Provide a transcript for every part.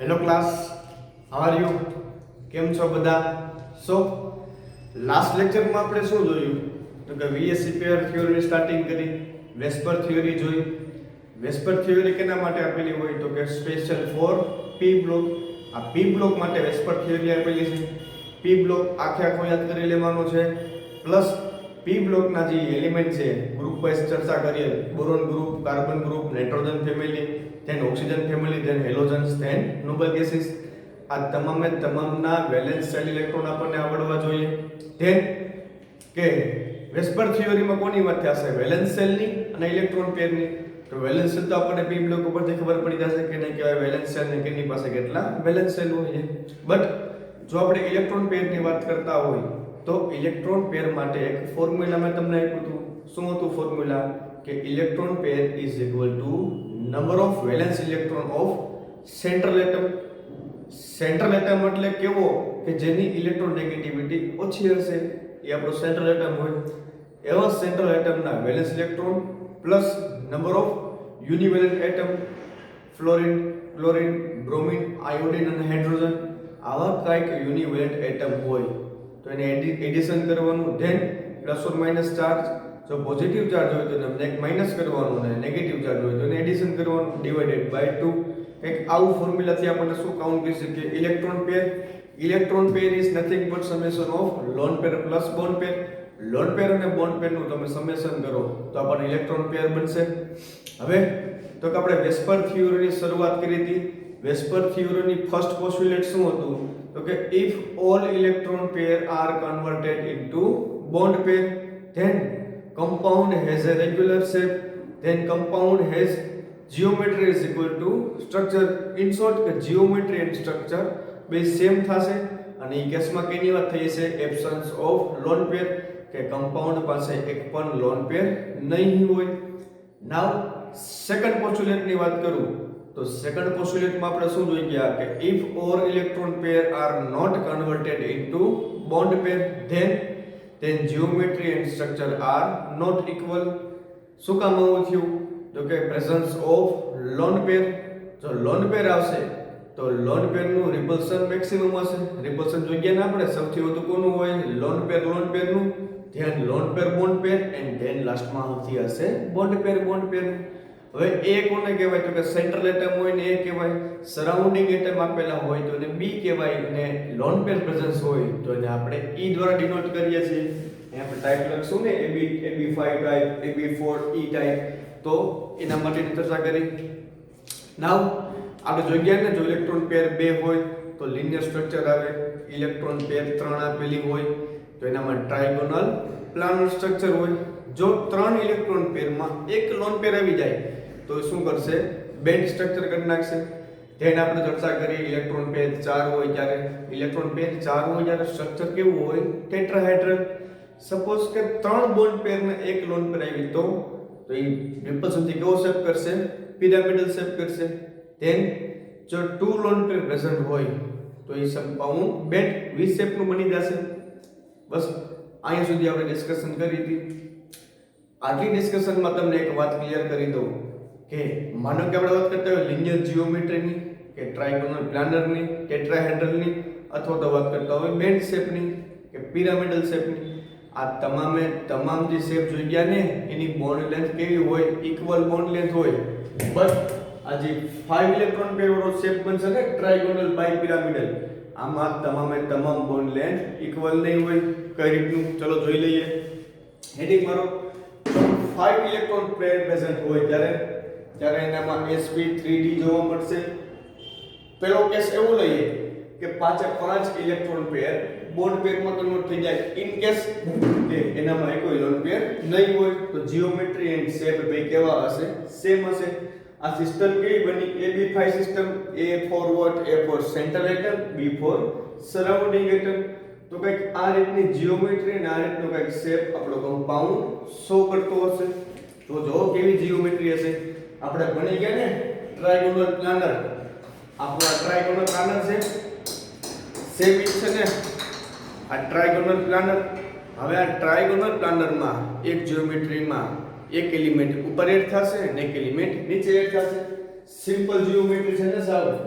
Hello class, how are you? કેમ છો બધા? સો લાસ્ટ લેક્ચરમાં આપણે શું જોયું તો કે વીએસસી પેર થિયોરીની સ્ટાર્ટિંગ કરી, વેસ્પર થિયોરી જોઈ. વેસ્પર થિયોરી કેના માટે આપેલી હોય તો કે સ્પેશિયલ ફોર પી બ્લોક. આ પી બ્લોક માટે વેસ્પર થિયોરી આપેલી છે. પી બ્લોક આખે આખો યાદ કરી લેવાનો છે. પ્લસ પી બ્લોકના જે એલિમેન્ટ છે ગ્રુપ વાઇઝ ચર્ચા કરીએ, boron group, carbon group, nitrogen family, then oxygen family, then halogens, then noble gases. આ તમામે તમામના વેલેન્સ શેલ ઇલેક્ટ્રોન આપણને આવડવા જોઈએ. then કે વેસ્પર થિયોરીમાં કોની વાત થશે? વેલેન્સ શેલની અને ઇલેક્ટ્રોન પેરની. તો વેલેન્સ શેલ તો આપણને પી બ્લોક ઉપરથી ખબર પડી જશે કે નહીં કહેવાય વેલેન્સ શેલ ને કેની પાસે કેટલા વેલેન્સ શેલ હોય છે. બટ જો આપણે ઇલેક્ટ્રોન પેરની વાત કરતા હોય તો ઇલેક્ટ્રોન પેર માટે એક ફોર્મ્યુલા મેં તમને આપ્યું હતું. શું હતું ફોર્મ્યુલા? કે electron pair is equal to number of valence electron of central atom. Central atom એટલે કેવો? કે જેની ઇલેક્ટ્રોન નેગેટિવિટી ઓછી હશે, એ આપણો સેન્ટ્રલ એટમ હોય. એવા સેન્ટ્રલ એટમના valence electron plus number of univalent atom, fluorine, chlorine, bromine, iodine અને હાઇડ્રોજન, આવા કાંઈક યુનિવેલેન્ટ એટમ હોય તો એને એડિશન કરવાનું. Then plus or minus charge, જો પોઝિટિવ ચાર્જ હોય તો એને માઇનસ કરવાનું અને નેગેટિવ ચાર્જ હોય તો એને એડિશન કરવાનું, ડિવાઇડેડ બાય 2. એક આવું ફોર્મ્યુલાથી આપણને શું કાઉન્ટ કરી શકીએ? Electron pair. Electron pair is nothing but summation of lone pair plus bond pair. Lone pair અને બોન્ડ પેરનું તમે સમેશન કરો તો આપણને ઇલેક્ટ્રોન પેર બનશે. હવે તો કે આપણે વેસ્પર થિયોરીની શરૂઆત કરી હતી. વેસ્પર થિયોરીની ફર્સ્ટ પોસ્ટ્યુલેટ શું હતું? તો કે if all electron pair are converted into bond pair, then compound has a regular shape, then compound has geometry is equal to structure. In short કે geometry and structure બે સેમ થશે. અને એ કેસમાં કેની વાત થઈ છે? એબ્સન્સ ઓફ લોન પેર, કે કમ્પાઉન્ડ પાસે એક પણ લોન પેર નહીં હોય. નાઉ સેકન્ડ પોસ્ટ્યુલેટની વાત કરું તો સેકન્ડ પોસ્ટ્યુલેટમાં આપણે શું જોઈ ગયા કે if or electron pair are not converted into bond pair, then geometry and structure are not equal. શું કામ આવું થયું? તો કે presence of lone pair. જો lone pair આવશે તો lone pair નું repulsion maximum હશે. repulsion જોઈએ ને આપણે સૌથી વધુ કોનું હોય? lone pair નું, then lone pair bond pair and then લાસ્ટમાં આવતી હશે bond pair નું. હવે એ કોને કહેવાય? તો કે સેન્ટ્રલ એટમ હોય ને એ કહેવાય. સરાઉન્ડિંગ એટમ આપેલા હોય તો એને બી કહેવાય અને લોન પેર પ્રેઝન્સ હોય તો એને આપણે ઈ દ્વારા ડિનોટ કરીએ છીએ. અહીં આપણે ટાઈપ લખશું ને AB5 type, AB4 E type, તો એના માટેની ચર્ચા કરી. નાઉ આપણે જોઈ ગયા ને, જો ઇલેક્ટ્રોન પેર 2 હોય તો લિનિયર સ્ટ્રક્ચર આવે. ઇલેક્ટ્રોન પેર 3 આપેલી હોય તો એનામાં ટ્રાયગોનલ પ્લાનર સ્ટ્રક્ચર હોય. જો 3 ઇલેક્ટ્રોન પેરમાં એક લોન પેર આવી જાય તો શું કરશે? બેન્ડ સ્ટ્રક્ચર કરી નાખશે. ધેન આપણે ચર્ચા કરી ઇલેક્ટ્રોન પેર 4 હોય ત્યારે, ઇલેક્ટ્રોન પેર 4 હોય ત્યારે સ્ટ્રક્ચર કેવું હોય? ટેટ્રાહેડ્રલ. સપોઝ કે 3 બોન્ડ પેર ને એક લોન પેર આવી તો એ રિપલ્શનથી કેવો શેપ કરશે? પિરામિડલ શેપ કરશે. ધેન જો 2 લોન પેર પ્રેઝન્ટ હોય તો એ કમ્પાઉન્ડ બેન્ડ વી શેપનું બની જશે. બસ અહીંયા સુધી આપણે ડિસ્કશન કરી હતી. આટલી ડિસ્કશનમાં તમને એક વાત ક્લિયર કરી દઉં કે માનો કે આપણે વાત કરતા હોય લિનિયર જીઓમેટ્રીની, કે ટ્રાયગોનલ પ્લાનરની, ટેટ્રાહેડ્રલની, અથવા તો વાત કરતા હોય બેન્ડ શેપની કે પિરામિડલ શેપની. આ તમામે તમામ જે શેપ જોઈ ગયા ને એની બોન્ડ લેન્થ કેવી હોય? ઇક્વલ બોન્ડ લેન્થ હોય. બટ આ જે 5 ઇલેક્ટ્રોન પેર વાળો શેપ બનશે ને ટ્રાયગોનલ બાય પિરામિડલ, આમાં તમામે તમામ બોન્ડ લેન્થ ઇક્વલ નહીં હોય. કઈ રીતનું? ચલો જોઈ લઈએ. હેડિંગ મારો 5 ઇલેક્ટ્રોન પેર પ્રેઝન્ટ હોય ત્યારે એનામાં sp3d જોવા મળશે. પહેલો કેસ એવો લઈએ કે 5 ઇલેક્ટ્રોન પેર બોન્ડ પેરમાં કન્વર્ટ થઈ જાય. ઇન કેસ કે એનામાં કોઈ લોન પેર નહીં હોય તો જીઓમેટ્રી એન્ડ શેપ બે કેવા હશે? સેમ હશે. આ સિસ્ટમ કેવી બની? AB5 system. A for what? A for central atom, B for surrounding atom. તો કંઈક આ રીતની જીઓમેટ્રી અને આ રીતનો કંઈક શેપ આપણો કમ્પાઉન્ડ શો કરતો હશે. તો જો કેવી જીઓમેટ્રી હશે? આપણે ભણી ગયા ને ટ્રાયગોનલ પ્લાનર. આપણો ટ્રાયગોનલ પ્લાનર છે સેમ છે ને આ ટ્રાયગોનલ પ્લાનર. હવે આ ટ્રાયગોનલ પ્લાનરમાં એક જીઓમેટ્રીમાં એક એલિમેન્ટ ઉપર એડ થશે અને એક એલિમેન્ટ નીચે એડ થશે. સિમ્પલ જીઓમેટ્રી છે ને સાહેબ.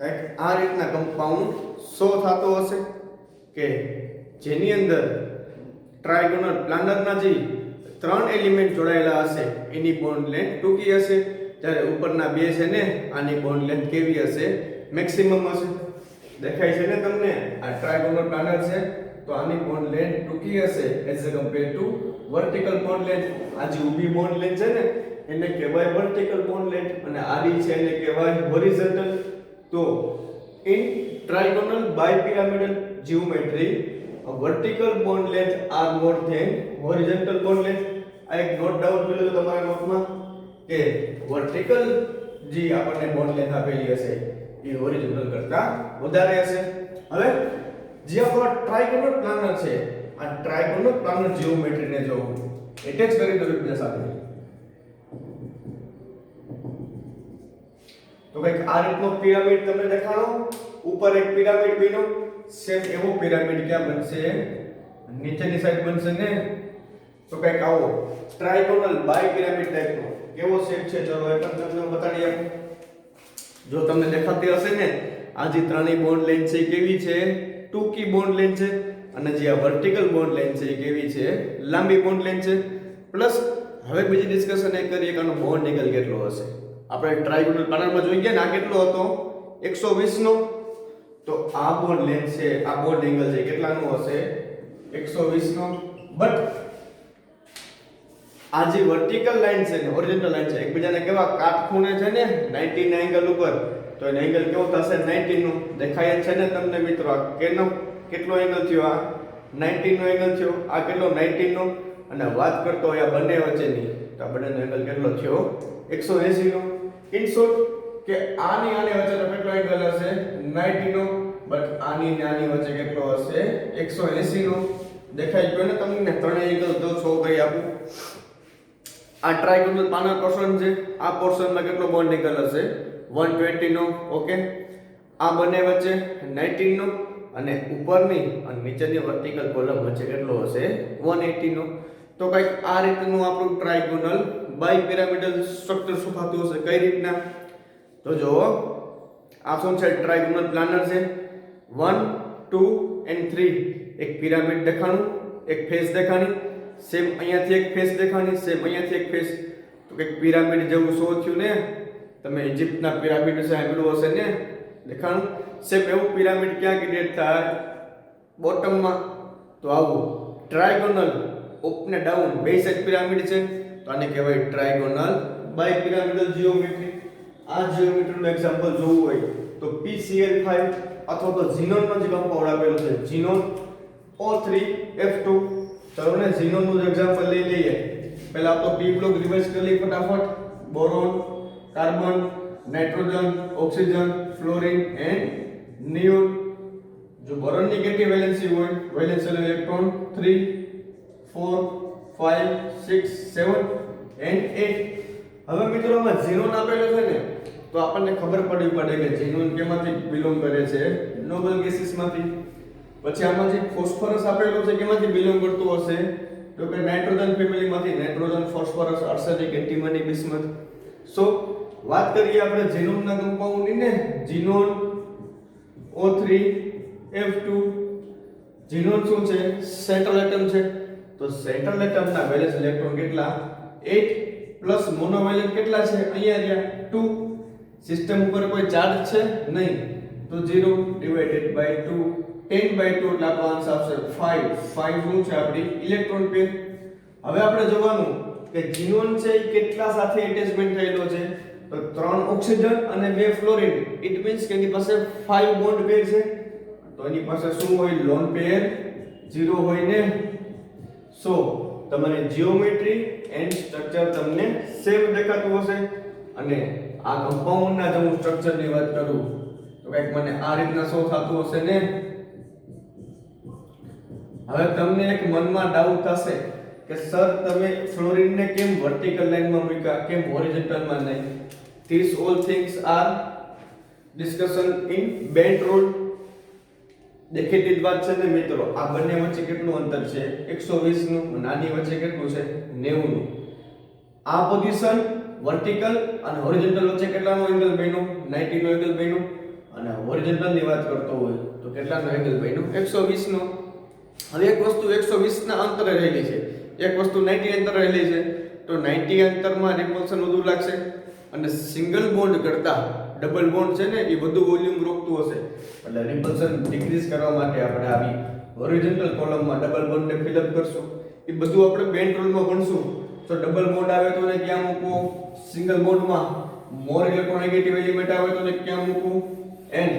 કંઈક આ રીતના કમ્પાઉન્ડ શો થતો હશે કે જેની અંદર ટ્રાયગોનલ પ્લાનરના જે 3 એલિમેન્ટ જોડાયેલા હશે એની બોન્ડ લેન્થ ટૂંકી હશે, જ્યારે ઉપરના બે છે ને આની બોન્ડ લેન્થ કેવી હશે? મેક્સિમમ હશે. દેખાય છે ને તમને? આ ટ્રાયગોનલ પ્લાનર છે તો આની બોન્ડ લેન્થ ટૂંકી હશે as compare to vertical bond length. આ જે ઊભી બોન્ડ લેન્થ છે ને એને કહેવાય વર્ટિકલ બોન્ડ લેન્થ અને આડી છે એને કહેવાય હોરિઝોન્ટલ. તો in trigonal bipyramidal geometry a vertical bond length are more than horizontal bond length. આ એક નોટ ડાઉન કરી લો તમારા નોટમાં કે વર્ટિકલ જે આપણને બોન્ડ લેન્થ આપેલી હશે એ હોરિઝોન્ટલ કરતા વધારે હશે. હવે જે આપણો ટ્રાયગોનલ પ્લાનર છે આ ટ્રાયગોનલ પ્લાનર જીઓમેટ્રીને જો એટેચ કરી દો એકબીજા સાથે તો કંઈક આ રીતનો પિરામિડ તમને દેખાડો. ઉપર એક પિરામિડ બન્યો, સેમ એવો પિરામિડ ક્યાં બનશે? નીચેની સાઈડ બનશે ને. તો કંઈક આવો ટ્રાયગોનલ બાય પિરામિડ ટાઈપનો કેવો શેપ છે ચલો એ પણ તમને બતાડી આપું. જો તમને દેખાતી હશે ને આ જે ત્રણેય બોન્ડ લેન્થ છે કેવી છે? ટૂંકી બોન્ડ લેન્થ છે અને જે આ વર્ટિકલ બોન્ડ લેન્થ છે એ કેવી છે? લાંબી બોન્ડ લેન્થ છે. પ્લસ હવે બીજી ડિસ્કશન એ કરીએ કે આનો બોન્ડ એંગલ કેટલો હશે. આપણે ટ્રાયગોનલ પ્લાનરમાં જોઈ ગયા ને આ કેટલો હતો? 120 નો. તો આ બોન્ડ લેન્થ છે, આ બોન્ડ એંગલ છે કેટલાનો હશે? 120 નો. બટ આ જે વર્ટિકલ લાઈન છે ને હોરિઝોન્ટલ લાઈન છે એકબીજાને કેવા કાટખૂણે છે ને 90 ના એંગલ ઉપર, તો એનો એંગલ કેવો થશે? 90 નો. દેખાય છે ને તમને મિત્રો? આ કેટલો એંગલ થયો? આ 90 નો એંગલ થયો. આ કેટલો? 90 નો. અને વાત કરતો હોય આ બંને વચ્ચેની તો આ બંનેનો એંગલ કેટલો થયો? 180 નો. ઇન શોર્ટ કે આની આની વચ્ચેનો કેટલો એંગલ હશે? 90 નો. બટ આની ને આની વચ્ચે કેટલો હશે? 180 નો. દેખાઈ ગયો ને તમને? ત્રણેય એંગલ જો શો કરી આપું. આ ટ્રાયગોનલ પ્લાનર પોર્શન છે, આ પોર્શનમાં કેટલો બોન્ડ એંગલ હશે? 120 નો. ઓકે. આ બંને વચ્ચે 19 નો અને ઉપરની અને નીચેની વર્ટિકલ કોલમ વચ્ચે કેટલો હશે? 180 નો. તો કંઈક આ રીતનું આપણું ટ્રાયગોનલ બાયપિરામિડલ સ્ટ્રક્ચર શું થતું હશે? કઈ રીતના? તો જો આ શું છે? ટ્રાયગોનલ પ્લાનર છે. 1 2 and 3 એક પિરામિડ દેખાણું, એક ફેસ દેખાણી, સેમ અહીંયાથી એક ફેસ દેખાણી, સેમ અહીંયાથી એક ફેસ. તો કંઈક પિરામિડ જેવું શો થયું ને? તમે ઇજિપ્તના પિરામિડ સાંભળ્યું હશે ને? દેખાણું. સેમ એવું પિરામિડ ક્યાં ક્રિએટ થાય? બોટમમાં. તો આવું ટ્રાયગોનલ અપ ને ડાઉન બે સાઈડ પિરામિડ છે તો આને કહેવાય ટ્રાયગોનલ બાયપિરામિડલ જીઓમેટ્રી. આ જીઓમેટ્રીનું એક્ઝામ્પલ જોવું હોય તો PCl5 અથવા તો ઝીનોનનો જે કમ્પાઉન્ડ આપેલો છે ઝીનોન O3F2. ચલો ને ઝીનોનનું એક્ઝામ્પલ લઈ લઈએ. પહેલા તો P બ્લોક રિવાઇઝ કરી લઈએ ફટાફટ. Boron, carbon, nitrogen, oxygen, fluorine and neon. જો બોરોનની કેટલી વેલેન્સી હોય? Valency electron 3 4 5 6 7 and 8. હવે મિત્રો આમાં ઝીનોન આપેલો છે ને તો આપણને ખબર પડવી પડે કે ઝીનોન કેમાંથી બિલોંગ કરે છે? નોબલ ગેસીસમાંથી. પછી આમાં જે ફોસ્ફરસ આપેલો છે કેમાંથી બિલોંગ કરતો હશે? તો કે નાઇટ્રોજન ફેમિલીમાંથી. Nitrogen, phosphorus, arsenic, antimony, bismuth. So વાત કરીએ આપણે ઝીનોનના કમ્પાઉન્ડની ને. ઝીનોન O3F2. ઝીનોન શું છે? સેન્ટ્રલ એટમ છે. તો સેન્ટ્રલ એટમના વેલેન્સ ઇલેક્ટ્રોન કેટલા? 8 પ્લસ મોનોવેલેન્ટ કેટલા છે? અહીંયા રહ્યા 2. સિસ્ટમ ઉપર કોઈ ચાર્જ છે નહીં તો 0 ડિવાઇડેડ બાય 2 10 બાય 2 એટલે આપણો આન્સર આવશે 5. 5 શું છે? આપણી ઇલેક્ટ્રોન પેર. હવે આપણે જોવાનું કે ઝીનોન છે એ કેટલા સાથે એટેચમેન્ટ થયેલો છે? તો 3 ઓક્સિજન અને 2 ફ્લોરિન. ઇટ મીન્સ કે એની પાસે 5 બોન્ડ પેર છે. તો એની પાસે શું હોય? લોન પેર 0 હોય ને. સો તમારી જીઓમેટ્રી એન્ડ સ્ટ્રક્ચર તમને સેમ દેખાતું હશે. અને આ કમ્પાઉન્ડના જો હું સ્ટ્રક્ચરની વાત કરું તો કંઈક મને આ રીતના શો થતું હશે ને. હવે તમને એક મનમાં ડાઉટ થશે કે સર તમે ફ્લોરિનને કેમ વર્ટિકલ લાઈનમાં મૂક્યા, કેમ હોરિઝોન્ટલમાં નહીં? These all things are discussion in bend rule. દેખીતી જ વાત છે ને મિત્રો, આ બંને વચ્ચે કેટલું અંતર છે? 120 નું. અને આની વચ્ચે કેટલું છે? 90 નું. આ પોઝિશન વર્ટિકલ અને હોરિઝોન્ટલ વચ્ચે કેટલાનો એંગલ બન્યો? 90 નો એંગલ બન્યો. અને હોરિઝોન્ટલની વાત કરતો હોય તો કેટલાનો એંગલ બન્યો 120 નો. હવે એક વસ્તુ 120 ના અંતરે રહેલી છે, એક વસ્તુ 90 અંતરે રહેલી છે, તો 90 અંતરમાં રિપલ્શન વધુ લાગશે અને સિંગલ બોન્ડ કરતા ડબલ બોન્ડ છે ને એ વધુ વોલ્યુમ રોકતું હશે. એટલે રિપલ્શન ડિક્રીઝ કરવા માટે આપણે આવી હોરિઝોન્ટલ કોલમમાં ડબલ બોન્ડને ફિલઅપ કરશું. એ બધું આપણે બેન્ડ રૂલમાં ભણશું. તો ડબલ બોન્ડ આવે તો ને ક્યાં મૂકવું, સિંગલ બોન્ડમાં મોર ઇલેક્ટ્રોનેગેટિવ એલિમેન્ટ આવે તો ને ક્યાં મૂકવું, એન્ડ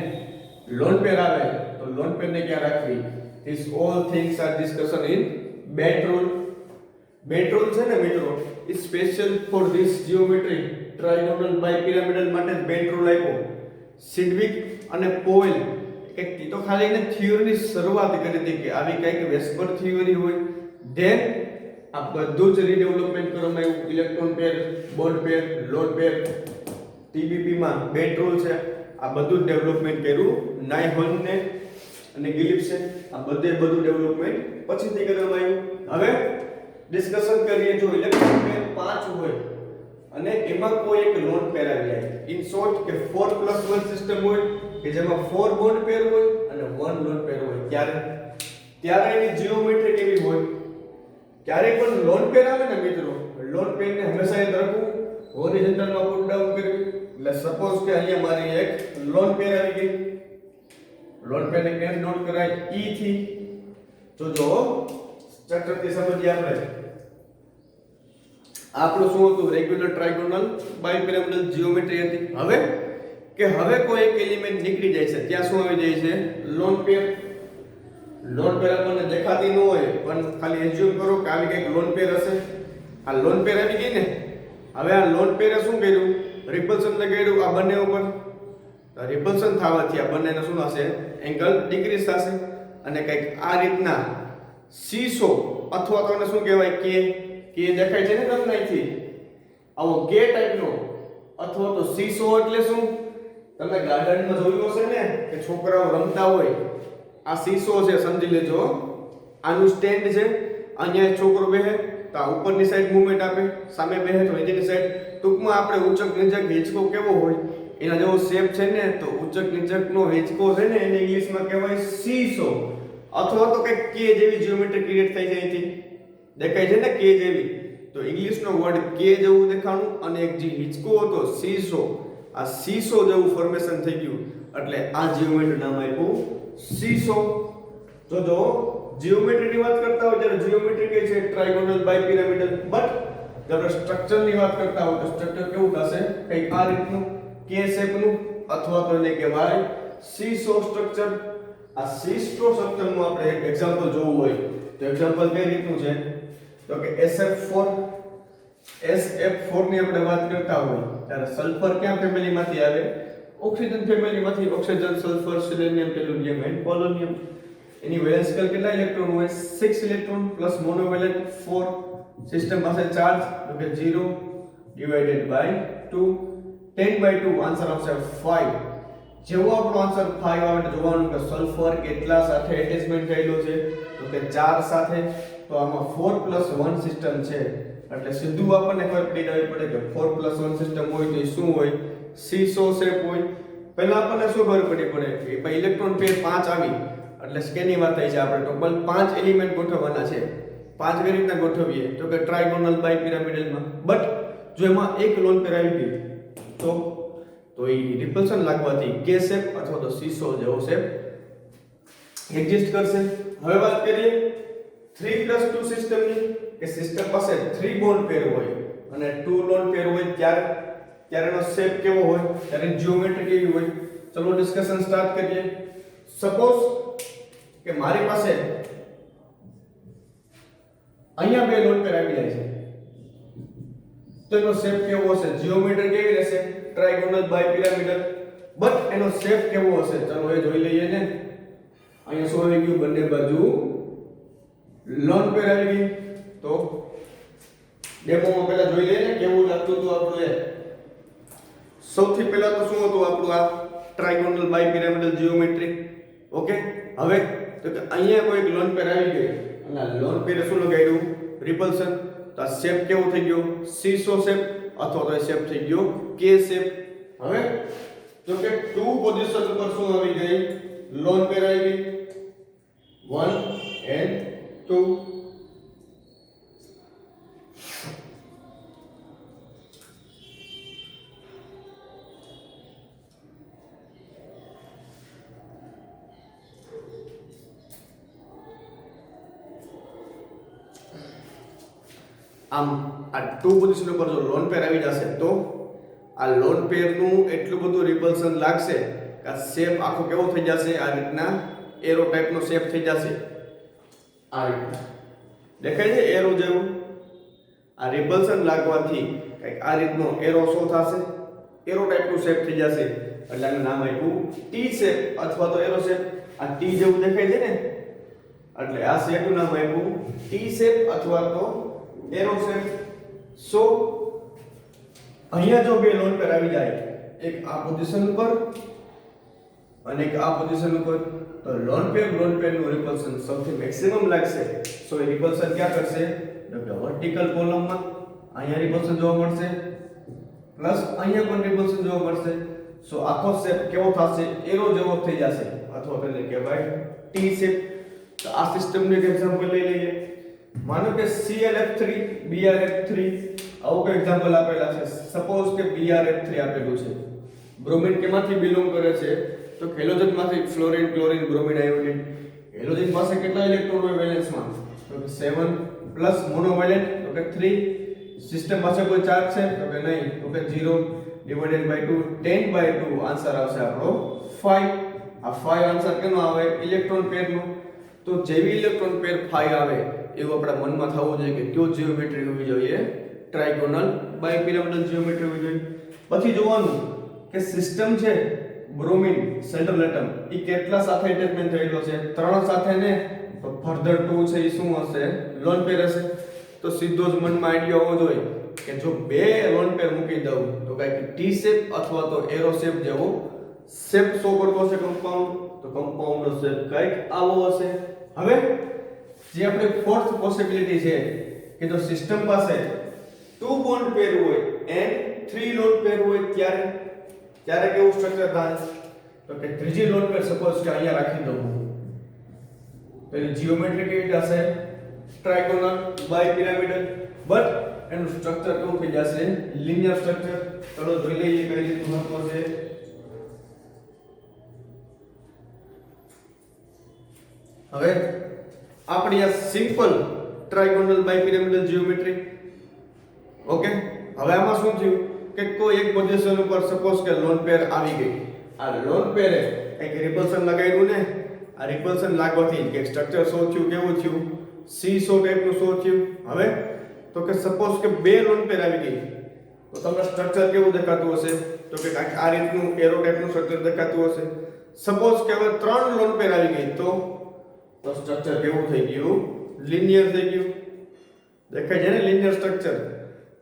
લોન પેર આવે તો લોન પેરને ક્યાં રાખવી. These all things are discussion in band rule. Band rule છે ને મિત્રો, is special for this geometry, trigonal bipyramidal માટે band rule આપ્યો. સિડવિક અને પોવેલ એક તો ખાલી ને થિયરીની શરૂઆત કરી હતી કે આવી કંઈક વેસ્પર થિયરી હોય, ધેન આ બધું જ રીડેવલપમેન્ટ કરવામાં આવ્યું. ઇલેક્ટ્રોન પેર, બોન્ડ પેર, લોન પેર, ટીબીપી માં બેન્ડ રૂલ છે, આ બધું ડેવલપમેન્ટ કર્યું નાયહોન ને અને ગિલિપ્સે. આ બધું ડેવલપમેન્ટ પછીથી કરવામાં આવ્યું. હવે ડિસ્કશન કરીએ. જો ઇલેક્ટ્રોન પેર 5 હોય અને એમાં કોઈ એક લોન પેર આવી જાય, ઇન શોર્ટ કે 4+1 સિસ્ટમ હોય કે જેમાં 4 બોન્ડ પેર હોય અને 1 લોન પેર હોય, ત્યારે એની જીઓમેટ્રી કેવી હોય. ક્યારે પણ લોન પેર આવે ને મિત્રો, લોન પેરને હંમેશા યાદ રાખવું, હોરિઝોન્ટલમાં પુટ ડાઉન કરવી. એટલે સપોઝ કે અહીંયા મારી એક લોન પેર આવી ગઈ, લોન પેરને કેમ નોટ કરાય E થી. જો સ્ટ્રક્ચરથી સમજીએ આપણે. આપણું શું હતું, રેગ્યુલર ટ્રાયગોનલ બાયપિરામિડલ જીઓમેટ્રી હતી. હવે કોઈ એક એલિમેન્ટ નીકળી જાય છે, ત્યાં શું આવી જાય છે, લોન પેર. લોન પેર આપણને દેખાતી ન હોય પણ ખાલી એઝ્યુમ કરો કે આવી કંઈક લોન પેર હશે. આ લોન પેર આવી ગઈ ને, હવે આ લોન પેરે શું કર્યું, રિપલ્શન લગાડ્યું આ બંને ઉપર. રિપલ્શન થવાથી આ બંનેનો શું થશે, એંગલ ડિક્રીઝ થશે અને કંઈક આ રીતના સીસો અથવા તો એને શું કહેવાય, કે દેખાય છે ને તમને અહીંથી, આવો કે ટાઈપનો અથવા તો સીસો એટલે શું, તમે ગાર્ડનમાં જોયું હશે ને કે છોકરાઓ રમતા હોય, આ સીસો છે સમજી લેજો. આનું સ્ટેન્ડ છે, અહીંયા છોકરો બેહે તો આ ઉપરની સાઈડ મૂવમેન્ટ આપે, સામે બેહે તો નીચેની સાઈડ. ટૂંકમાં આપણે ઉચક નીચક હિંચકો કેવો હોય એના જેવો શેપ છે ને, તો ઉચક નીચકનો હિંચકો છે ને એને ઇંગ્લિશમાં કહેવાય સીસો. અથવા તો કંઈક કે જેવી જીઓમેટ્રી ક્રિએટ થઈ જાય છે, દેખાય છે ને કે જેવી, તો ઇંગ્લિશનો વર્ડ કે જેવું દેખાણું અને એક જે હિંચકો હતો સીસો, આ સીસો જેવું ફોર્મેશન થઈ ગયું એટલે આ જીઓમેટ્રી નામ આપ્યું સીસો. જો જીઓમેટ્રીની વાત કરતા હોય ત્યારે જીઓમેટ્રી કઈ છે, ટ્રાયગોનલ બાયપિરામિડલ. બટ જ્યારે સ્ટ્રક્ચરની વાત કરતા હોય તો સ્ટ્રક્ચર કેવું થશે, કંઈક આ રીતનું કે શેપનું, અથવા તો એને કહેવાય સીસો સ્ટ્રક્ચર. આ સીસો સ્ટ્રક્ચરનું આપણે એક એક્ઝામ્પલ જોવું હોય તો એક્ઝામ્પલ કઈ રીતનું છે, તો કે SF4 ની આપણે વાત કરતા હોય ત્યારે સલ્ફર ક્યાં ફેમિલીમાંથી આવે, ઓક્સિજન ફેમિલીમાંથી. Oxygen, sulphur, selenium, tellurium and polonium. એની વેલેન્સ સ્કેલ કેટલા ઇલેક્ટ્રોન હોય, 6 ઇલેક્ટ્રોન પ્લસ મોનોવેલેન્ટ 4. સિસ્ટમ પાસે ચાર્જ તો કે 0 ડિવાઇડેડ બાય 2, 10/2. આન્સર આવશે 5. જેવો આપણો આન્સર 5 આવે તો જોવાનું કે સલ્ફર કેટલા સાથે એટેચમેન્ટ થયેલો છે, તો કે 4 સાથે. તો આમાં 4+1 સિસ્ટમ છે એટલે સીધું આપણને ખબર પડી જવી પડે કે 4+1 સિસ્ટમ હોય તો એ શું હોય, સીસો શેપ હોય. પહેલા આપણને શું ખબર પડી પડે કે ભાઈ ઇલેક્ટ્રોન પેર 5 આવી એટલે સ્કેની વાત થઈ છે, આપણે ટોટલ 5 એલિમેન્ટ ગોઠવવાના છે. 5 કઈ રીતના ગોઠવીએ તો કે ટ્રાયગોનલ બાયપિરામિડલમાં. બટ જો એમાં એક લોન પેર આવી ગઈ તો એ રિપલ્શન લાગવાથી કે શેપ અથવા તો સીસો જેવો શેપ એક્ઝિસ્ટ કરશે. હવે વાત કરીએ 3+2 સિસ્ટમની, કે સિસ્ટમ પાસે 3 બોન્ડ પેર હોય અને 2 લોન પેર હોય ત્યારેનો શેપ કેવો હોય, ત્યારે જીઓમેટ્રી કેવી હોય. ચલો ડિસ્કશન સ્ટાર્ટ કરીએ. સપોઝ કે મારી પાસે અહીંયા 2 લોન પેર આવી જાય છે તો એનો શેપ કેવો હશે, જીઓમેટ્રી કેવી રહેશે, ટ્રાયગોનલ બાયપિરામિડલ. બટ એનો શેપ કેવો હશે ચલો એ જોઈ લઈએ ને. અહીંયા શું આવી ગયું, બંને બાજુ લોન પેર આવી ગઈ. તો ડેમોમાં પહેલા જોઈ લઈએ ને કેવું લાગતું હતું આપણું એ. સૌથી પહેલા તો શું હતું આપણું આ ટ્રાયગોનલ બાયપિરામિડલ જીઓમેટ્રી. ઓકે, હવે તો કે અહીંયા કોઈ એક લોન પેર આવી ગઈ અને લોન પેરે શું લગાડ્યું, રિપલ્શન. તો આ શેપ કેવો થઈ ગયો, સીસો શેપ અથવા તો શેપ થઈ ગયો કે શેપ. હવે તો કે 2 પોઝિશન ઉપર શું આવી ગઈ લોન પેર આવી ગઈ 1 and 2. આમ આ 2 પોઝિશન ઉપર જો લોન પેર આવી જશે તો આ લોન પેર નું એટલું બધું રિપલ્શન લાગશે કે શેપ આખો કેવો થઈ જશે આ રીતના એરો ટાઈપ નો શેપ થઈ જશે આ રીતના દેખાય છે એરો જેવું આ રિપલ્શન લાગવાથી કંઈક આ રીતનો એરો શો થશે એરો ટાઈપ નું શેપ થઈ જશે એટલે આનું નામ આપ્યું ટી શેપ અથવા તો એરો શેપ આ ટી જેવું દેખાય છે ને એટલે આ શેપનું નામ આપ્યું ટી શેપ અથવા તો એરો શેપ. સો અહીંયા જો બે લોન પેર આવી જાય એક આ પોઝિશન ઉપર અને એક આ પોઝિશન ઉપર તો લોન પેર નું રિપલ્શન સૌથી મેક્સિમમ લાગશે. સો એ રિપલ્શન ક્યાં કરશે તો કે વર્ટિકલ કોલમમાં અહીંયા રિપલ્શન જોવા મળશે પ્લસ અહીંયા પણ રિપલ્શન જોવા મળશે. સો આખો શેપ કેવો થશે એરો જેવો થઈ જશે અથવા તેને કહેવાય ટી શેપ. તો આ સિસ્ટમનું એક એક્ઝામ્પલ લઈ લઈએ. માનો કે ClF3 BrF3 આવું કોઈ એક્ઝામ્પલ આપેલા છે. સપોઝ કે BrF3 આપેલું છે. બ્રોમિન કેમાંથી બિલોંગ કરે છે તો હેલોજન માંથી fluorine chlorine bromine iodine. Halogen પાસે કેટલા ઇલેક્ટ્રોન હોય વેલેન્સમાં તો કે 7 પ્લસ મોનોવેલેન્ટ તો કે 3. સિસ્ટમ પાસે કોઈ ચાર્જ છે તો કે નહીં તો કે 0 ડિવાઇડેડ બાય 2 10/2 આન્સર આવશે આપણો 5. આ 5 આન્સર કેનો આવે ઇલેક્ટ્રોન પેરનો. તો જેવી ઇલેક્ટ્રોન પેર 5 આવે એવું આપણા મનમાં થવું જોઈએ કે કયો જીઓમેટ્રી હોવી જોઈએ ટ્રાયગોનલ બાયપિરામિડલ જીઓમેટ્રી હોવી જોઈએ. પછી જોવાનું કે સિસ્ટમ છે બ્રોમિન સેન્ટ્રલ એટમ એ કેટલા સાથે એટેચમેન્ટ થયેલો છે 3 સાથે ને તો ફર્ધર 2 છે એ શું હશે લોન પેર હશે. તો સીધો જ મનમાં આઈડિયા હોવો જોઈએ કે જો બે લોન પેર મૂકી દઉં તો કંઈક ટી શેપ અથવા તો એરો શેપ જેવો શેપ શો કરતો હશે કમ્પાઉન્ડ. તો કમ્પાઉન્ડનો શેપ કંઈક આવો હશે. હવે જે આપણે ફોર્થ પોસિબિલિટી છે કે જો સિસ્ટમ પાસે 2 બોન્ડ પેર હોય એન્ડ 3 લોન પેર હોય ત્યારે કેવું સ્ટ્રક્ચર થાય તો કે ત્રીજી લોન પેર સપોઝ કે અહીંયા રાખી દઉં તો એની જીઓમેટ્રી કેવી હશે ટ્રાયગોનલ બાયપિરામિડલ બટ એનું સ્ટ્રક્ચર કેવું થઈ જશે લિનિયર સ્ટ્રક્ચર. ચલો જોઈ લઈએ કઈ રીતનું મહત્વ છે. હવે આપણી આ સિમ્પલ ટ્રાયગોનલ બાયપિરામિડલ જીઓમેટ્રી ઓકે. હવે આમાં શું થયું કે કોઈ એક પોઝિશન ઉપર સપોઝ કે લોન પેર આવી ગઈ. આ લોન પેરે એક રિપલ્શન લગાવ્યું ને આ રિપલ્શન લાગવાથી કે સ્ટ્રક્ચર શો થયું કેવું થયું સી શો ટાઈપનું શો થયું. હવે તો કે સપોઝ કે બે લોન પેર આવી ગઈ તો તમને સ્ટ્રક્ચર કેવું દેખાતું હશે તો કે આ રીતનું એરો ટાઈપનું સ્ટ્રક્ચર દેખાતું હશે. સપોઝ કે હવે 3 લોન પેર આવી ગઈ તો સ્ટ્રક્ચર કેવું થઈ ગયું લિનિયર થઈ ગયું. દેખાય છે ને લિનિયર સ્ટ્રક્ચર.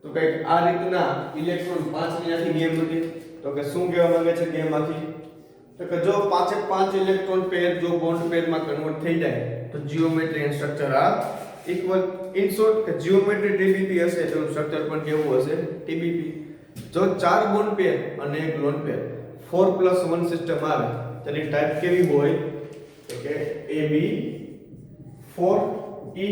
તો કંઈક આ રીતના ઇલેક્ટ્રોન 5 ની આખી ગેમ હતી. તો કે શું કહેવા માંગે છે ગેમ આખી તો કે જો 5 ઇલેક્ટ્રોન પેર જો બોન્ડ પેરમાં કન્વર્ટ થઈ જાય તો geometry and structure are equal. In short કે જીઓમેટ્રી ટીબીપી હશે તો સ્ટ્રક્ચર પણ કેવું હશે ટીબીપી. જો 4 બોન્ડ પેર અને એક લોન પેર 4+1 સિસ્ટમ આવે તેની ટાઈપ કેવી હોય તો કે AB4E.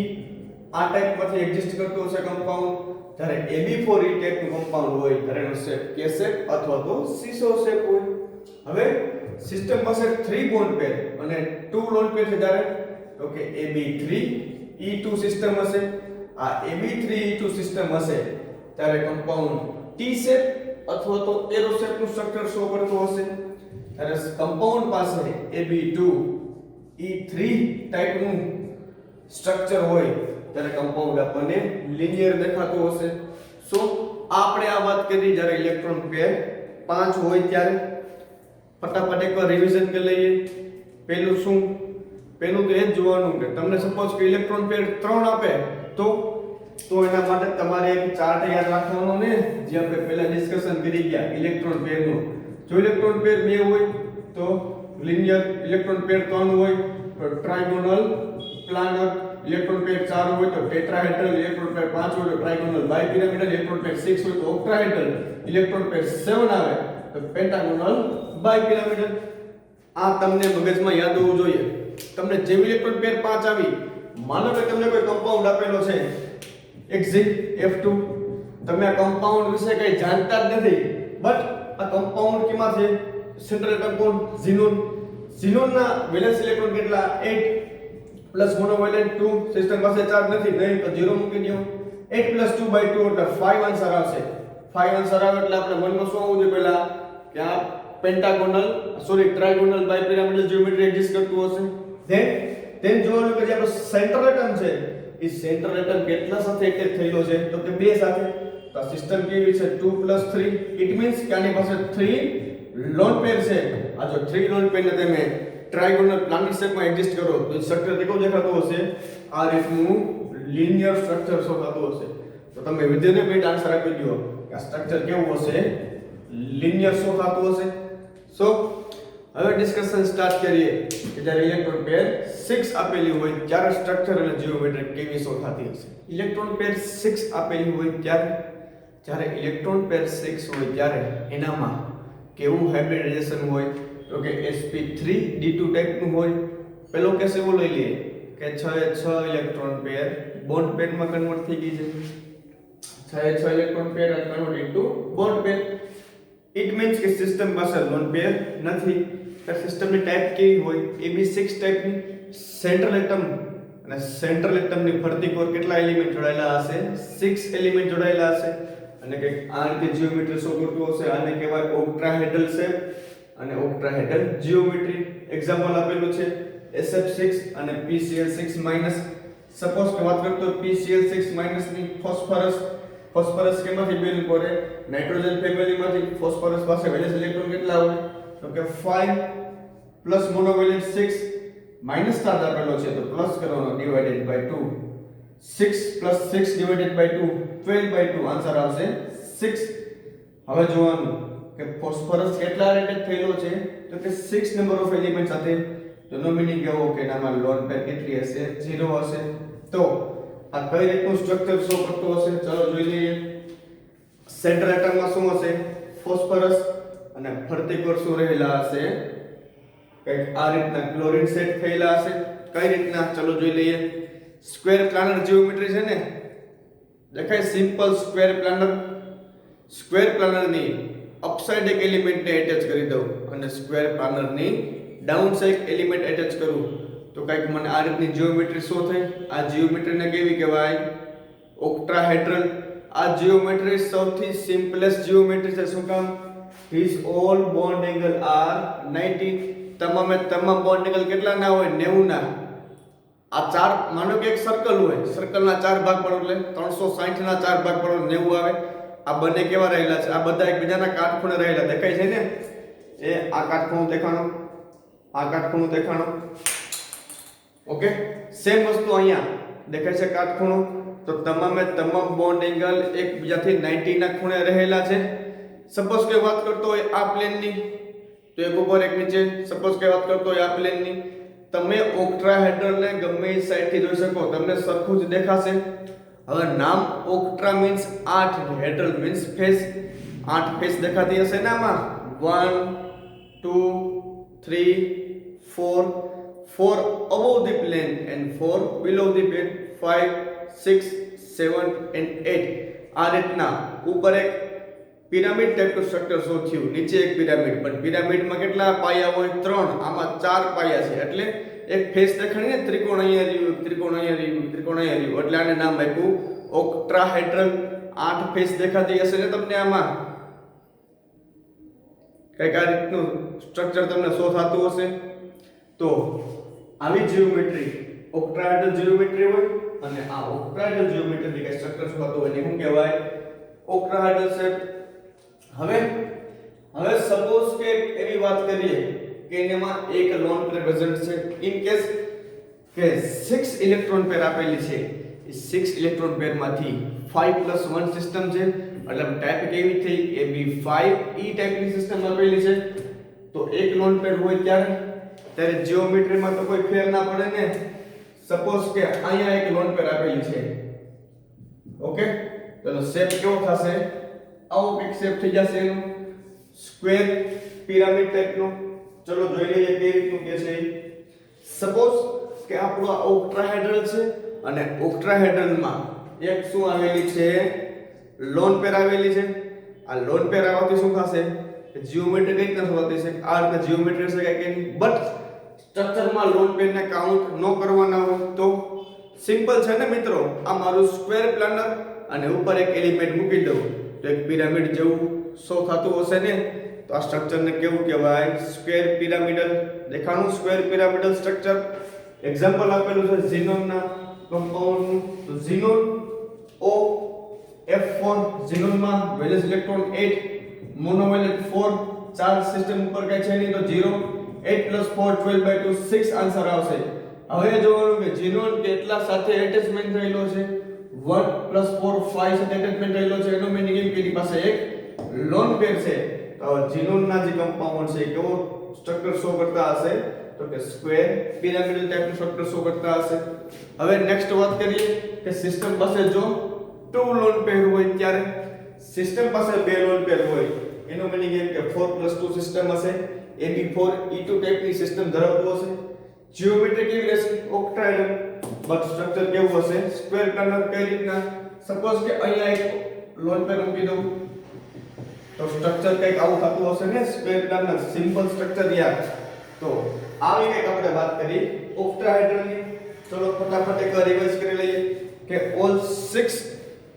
આ ટાઈપમાંથી એક્ઝિસ્ટ કરતું હશે કમ્પાઉન્ડ. જ્યારે AB4E ટાઈપનું કમ્પાઉન્ડ હોય ત્યારે એનો શેપ K શેપ અથવા તો સીસો શેપ હોય. હવે સિસ્ટમ પાસે 3 બોન્ડ પેર અને 2 લોન પેર છે ત્યારે તો કે AB3E2 સિસ્ટમ હશે. આ AB3E2 સિસ્ટમ હશે ત્યારે કમ્પાઉન્ડ T શેપ અથવા તો એરો શેપનું સ્ટ્રક્ચર શો કરતો હશે. ત્યારે કમ્પાઉન્ડ પાસે AB2E3 ટાઈપનું સ્ટ્રક્ચર હોય ત્યારે કમ્પાઉન્ડ આપણને લિનિયર દેખાતું હશે. સો આપણે આ વાત કરી જ્યારે ઇલેક્ટ્રોન પેર 5 હોય ત્યારે. ફટાફટ એકવાર રિવિઝન કરી લઈએ. પહેલું શું પહેલું તો એ જ જોવાનું કે તમને સપોઝ કે ઇલેક્ટ્રોન પેર 3 આપે તો એના માટે તમારે એક ચાર્ટ યાદ રાખવાનો ને જે આપણે પહેલા ડિસ્કશન કરી ગયા ઇલેક્ટ્રોન પેરનું. જો ઇલેક્ટ્રોન પેર 2 હોય તો લિનિયર, ઇલેક્ટ્રોન પેર 3 હોય તો ટ્રાયગોનલ પ્લાનર, ઇલેક્ટ્રોન પેર 4 હોય તો ટેટ્રાહેડ્રલ, ઇલેક્ટ્રોન પેર 5 હોય તો ટ્રાયગોનલ બાયપિરામિડલ, ઇલેક્ટ્રોન પેર 6 હોય તો ઓક્ટાહેડ્રલ, ઇલેક્ટ્રોન પેર 7 આવે તો તો પેન્ટાગોનલ બાયપિરામિડલ. આ તમને મગજમાં યાદ હોવું જોઈએ. તમને જેમ ઇલેક્ટ્રોન પેર 5 આવી, માનો કે તમને કોઈ કમ્પાઉન્ડ આપેલો છે Xg F2, તમે આ કમ્પાઉન્ડ વિશે કઈ જાણતા જ નથી, બટ આ કમ્પાઉન્ડ કેમાં છે? સેન્ટ્રલ એટમ કોણ? ઝીનોન. ઝીનોનના વેલેન્સ ઇલેક્ટ્રોન કેટલા? 8 પ્લસ મોનોવેલેન્ટ 2. સિસ્ટમ પાસે ચાર્જ નથી, નહીં તો 0 મૂકી દો. 8 પ્લસ 2 બાય 2 એટલે 5 આન્સર આવશે. 5 આન્સર આવે એટલે આપણે મનમાં શું આવવું જોઈએ પહેલા? કે આ પેન્ટાગોનલ ટ્રાયગોનલ બાયપિરામિડલ જ્યોમેટ્રી એક્ઝિસ્ટ કરતું હશે. ધેન જોવાનું કે જે આપણો સેન્ટ્રલ એટમ છે, એ સેન્ટ્રલ એટમ કેટલા સાથે એટેચ થયેલો છે? તો કે 2 સાથે. તો આ સિસ્ટમ કેવી છે? 2 + 3. ઇટ મીન્સ કે આની પાસે 3 લોન પેર છે. આ જો 3 લોન પેર ને તમે ટ્રાયગોનલ પ્લાનર શેપમાં એક્ઝિસ્ટ કરો તો સ્ટ્રક્ચર કેવું દેખાતું હશે? આ રીતનું લિનિયર સ્ટ્રક્ચર શો થતું હશે. તો તમે વિધિને બેટ આન્સર આપી દો કે આ સ્ટ્રક્ચર કેવું હશે? લિનિયર શો થતું હશે. સો હવે ડિસ્કશન સ્ટાર્ટ કરીએ કે જ્યારે ઇલેક્ટ્રોન પેર 6 આપેલી હોય ત્યારે સ્ટ્રક્ચર અને જીઓમેટ્રી કેવી શો થતી હશે. ઇલેક્ટ્રોન પેર 6 આપેલી હોય ત્યારે, જ્યારે ઇલેક્ટ્રોન પેર 6 હોય ત્યારે એનામાં કેવું હાઇબ્રિડાઇઝેશન હોય? તો કે sp3d2 ટાઈપનું હોય. પેલો કેસ એવો લઈ લઈએ કે 6 ઇલેક્ટ્રોન પેર બોન્ડ પેરમાં કન્વર્ટ થઈ ગઈ છે. 6 electron pair convert into bond pair. It means કે સિસ્ટમ પાસે લોન પેર નથી. તો સિસ્ટમની ટાઈપ કેવી હોય? ab6 ટાઈપની. સેન્ટ્રલ એટમ અને સેન્ટ્રલ એટમની ફરતી કોર કેટલા એલિમેન્ટ જોડાયેલા હશે? 6 એલિમેન્ટ જોડાયેલા હશે. અને કે આ રીતે જીઓમેટ્રી શો કરતું હશે. આને કહેવાય ઓક્ટાહેડ્રલ શેપ અને ઓક્ટાહેડ્રલ જીઓમેટ્રી. એક્ઝામ્પલ આપેલું છે SF6 અને PCl6-. સપોઝ કે વાત કરતો PCl6- ની ફોસ્ફરસ કેમાંથી બિલોંગ કરે? નાઇટ્રોજન ફેમિલીમાંથી. ફોસ્ફરસ પાસે વેલેન્સ ઇલેક્ટ્રોન કેટલા હોય? તો કે 5 પ્લસ મોનોવેલેન્ટ 6 માઈનસ ચાર્જ આપેલો છે તો પ્લસ કરવાનો divided by 2. 6 plus 6 divided by 2 12/2 answer આવશે 6. હવે જોવાનું કે ફોસ્ફરસ કેટલા એટેચ થયેલો છે? તો કે 6 નંબર ઓફ એલિમેન્ટ સાથે. તો નો મીનિંગ કેવો કે એનામાં લોન પેર કેટલી હશે? 0 હશે. તો આ કઈ રીતનું સ્ટ્રક્ચર શો કરતું હશે? ચાલો જોઈ લઈએ. સેન્ટ્રલ એટમમાં શું હશે? ફોસ્ફરસ અને ફરતી કોર શું રહેલા હશે? કંઈક આ રીતના ક્લોરીન સેટ થયેલા હશે. કઈ રીતના? ચાલો જોઈ લઈએ. સ્ક્વેર પ્લાનર જીઓમેટ્રી છે ને, દેખાય સિમ્પલ સ્ક્વેર પ્લાનર. સ્ક્વેર પ્લાનરની અપસાઇડ એક એલિમેન્ટને એટેચ કરી દઉં અને સ્ક્વેર પ્લાનરની ડાઉન સાઇડ એલિમેન્ટ એટેચ કરું તો કંઈક મને આ રીતની જીઓમેટ્રી શો થઈ. આ જીઓમેટ્રીને કેવી કહેવાય? ઓક્ટાહેડ્રલ. આ જીઓમેટ્રી સૌથી સિમ્પલેસ્ટ જીઓમેટ્રી છે. શું કામ? These all bond angle are 90. તમામ બોન્ડ એંગલ કેટલા ના હોય? 90 ના. આ ચાર, માનો કે એક સર્કલ હોય, સર્કલના 4 ભાગ પડો એટલે 360 ના 4 ભાગ પડો 90 આવે. આ બંને કેવા રહેલા છે? આ બધા એકબીજાના કાટખૂણે રહેલા દેખાય છે ને? એ આ કાટખૂણો દેખાણો, આ કાટખૂણો દેખાણો. ઓકે, સેમ વસ્તુ અહીંયા દેખાય છે કાટખૂણો. તો તમામ બોન્ડ એંગલ એકબીજાથી 90 ના ખૂણે રહેલા છે. સપોઝ કે વાત કરતો હોય આ પ્લેનની, તો એક ઉપર એક નીચે. સપોઝ કે વાત કરતો હોય આ પ્લેનની, તમે ઓક્ટાહેડ્રલને ગમે એ સાઈડથી જોઈ શકો, તમને સરખું જ દેખાશે. હવે નામ ઓક્ટ્રા મીન્સ 8, હેડ્રલ મીન્સ ફેસ. 8 ફેસ દેખાતી હશે ને આમાં? 1 2 3 4 4 above the plane and 4 below the plane, 5 6 7 and 8. આ રીતના ઉપર એક પિરામિડ ટાઈપનું સ્ટ્રક્ચર શો થયું, નીચે એક પિરામિડ. પણ પિરામિડમાં કેટલા પાયા હોય? 3. આમાં 4 પાયા છે. એટલે એક ફેસ દેખાણીને ત્રિકોણ અહીંયા રહ્યું, ત્રિકોણ અહીંયા રહ્યું, ત્રિકોણ અહીંયા રહ્યું. એટલે આને નામ આપ્યું ઓક્ટાહેડ્રલ. 8 ફેસ દેખાતી હશે ને તમને આમાં? કઈક આ રીતનું સ્ટ્રક્ચર તમને શો થતું હશે. તો આવી જીઓમેટ્રી ઓક્ટાહેડ્રલ જીઓમેટ્રી હોય. અને આ ઓક્ટાહેડ્રલ જીઓમેટ્રી કે સ્ટ્રક્ચર શો થતું હોય એને શું કહેવાય? ઓક્ટાહેડ્રલ શેપ. હવે સપોઝ કે એવી વાત કરીએ કે એમાં એક લોન પેર પ્રેઝન્ટ છે. ઇન કેસ કે 6 ઇલેક્ટ્રોન પેર આપેલી છે, એ 6 ઇલેક્ટ્રોન પેરમાંથી 5+1 સિસ્ટમ છે. એટલે ટાઈપ કેવી થઈ? AB5E ટાઈપની સિસ્ટમ આપેલી છે. તો એક લોન પેર હોય ત્યારે જીઓમેટ્રીમાં તો કોઈ ફેર ના પડે ને. સપોઝ કે અહીંયા એક લોન પેર આપેલી છે. ઓકે, તો શેપ કેવો થશે? આવો એક શેપ થઈ જશે એનો. સ્ક્વેર પિરામિડ ટાઈપનો. ચલો જોઈ લઈએ કઈ રીતનું કે છે. સપોઝ કે આપણો આ ઓક્ટાહેડ્રલ છે અને ઓક્ટાહેડ્રલમાં એક શું આવેલી છે, લોન પેર આવેલી છે. આ લોન પેર આવવાથી શું થશે કે જીઓમેટ્રી કઈ રીતના થવાતી છે, આ રીતે જીઓમેટ્રી છે કે બટ સ્ટ્રક્ચરમાં લોન પેરને કાઉન્ટ ન કરવાના હોય તો સિમ્પલ છે ને મિત્રો. આ મારું સ્ક્વેર પ્લાનર અને ઉપર એક એલિમેન્ટ મૂકી દઉં તો એક પિરામિડ જેવું શો થતું હશે ને. તો આ સ્ટ્રક્ચરને કેવું કહેવાય, સ્ક્વેર પિરામિડલ. દેખાણું સ્ક્વેર પિરામિડલ સ્ટ્રક્ચર. એક્ઝામ્પલ આપેલું છે ઝીનોનના કમ્પાઉન્ડનું. તો ઝીનોન OF4, ઝીનોનમાં valence electron 8, monovalent 4, charge system ઉપર કઈ છે નહીં તો 0, 8 + 4 12/2 6 આન્સર આવશે. હવે જોવાનું કે ઝીનોન કેટલા સાથે એટેચમેન્ટ થયેલો છે. 1 + 4 5 સાથે એટેચમેન્ટ થયેલો છે. એનો મીનિંગ એમ કે એની પાસે એક લોન પેર છે. તો ઝીનોનના જે કમ્પાઉન્ડ છે કેવો સ્ટ્રક્ચર શો કરતા હશે તો કે સ્ક્વેર પિરામિડલ ટાઈપનું સ્ટ્રક્ચર શો કરતા હશે. હવે નેક્સ્ટ વાત કરીએ કે સિસ્ટમ પાસે જો 2 લોન પેર હોય ત્યારે સિસ્ટમ પાસે 2 લોન પેર હોય એનો મીનિંગ એમ કે 4 + 2 સિસ્ટમ હશે. AB4 E2 ટાઈપની સિસ્ટમ ધરાવતું હશે. જીઓમેટ્રી કેવી રહેશે, ઓક્ટાહેડ્રલ. બટ સ્ટ્રક્ચર કેવું હશે, સ્ક્વેર પ્લાનર. કઈ રીતના, સપોઝ કે અહીંયા એક લોન પેર મૂકી દઉં તો સ્ટ્રક્ચર કંઈક આવું થતું હશે ને, સ્ક્વેર પ્લાનર. સિમ્પલ સ્ટ્રક્ચર યાર. તો આવી કંઈક આપણે વાત કરી ઓક્ટાહેડ્રલની. ચલો ફટાફટ એક રિવાઇઝ કરી લઈએ કે all 6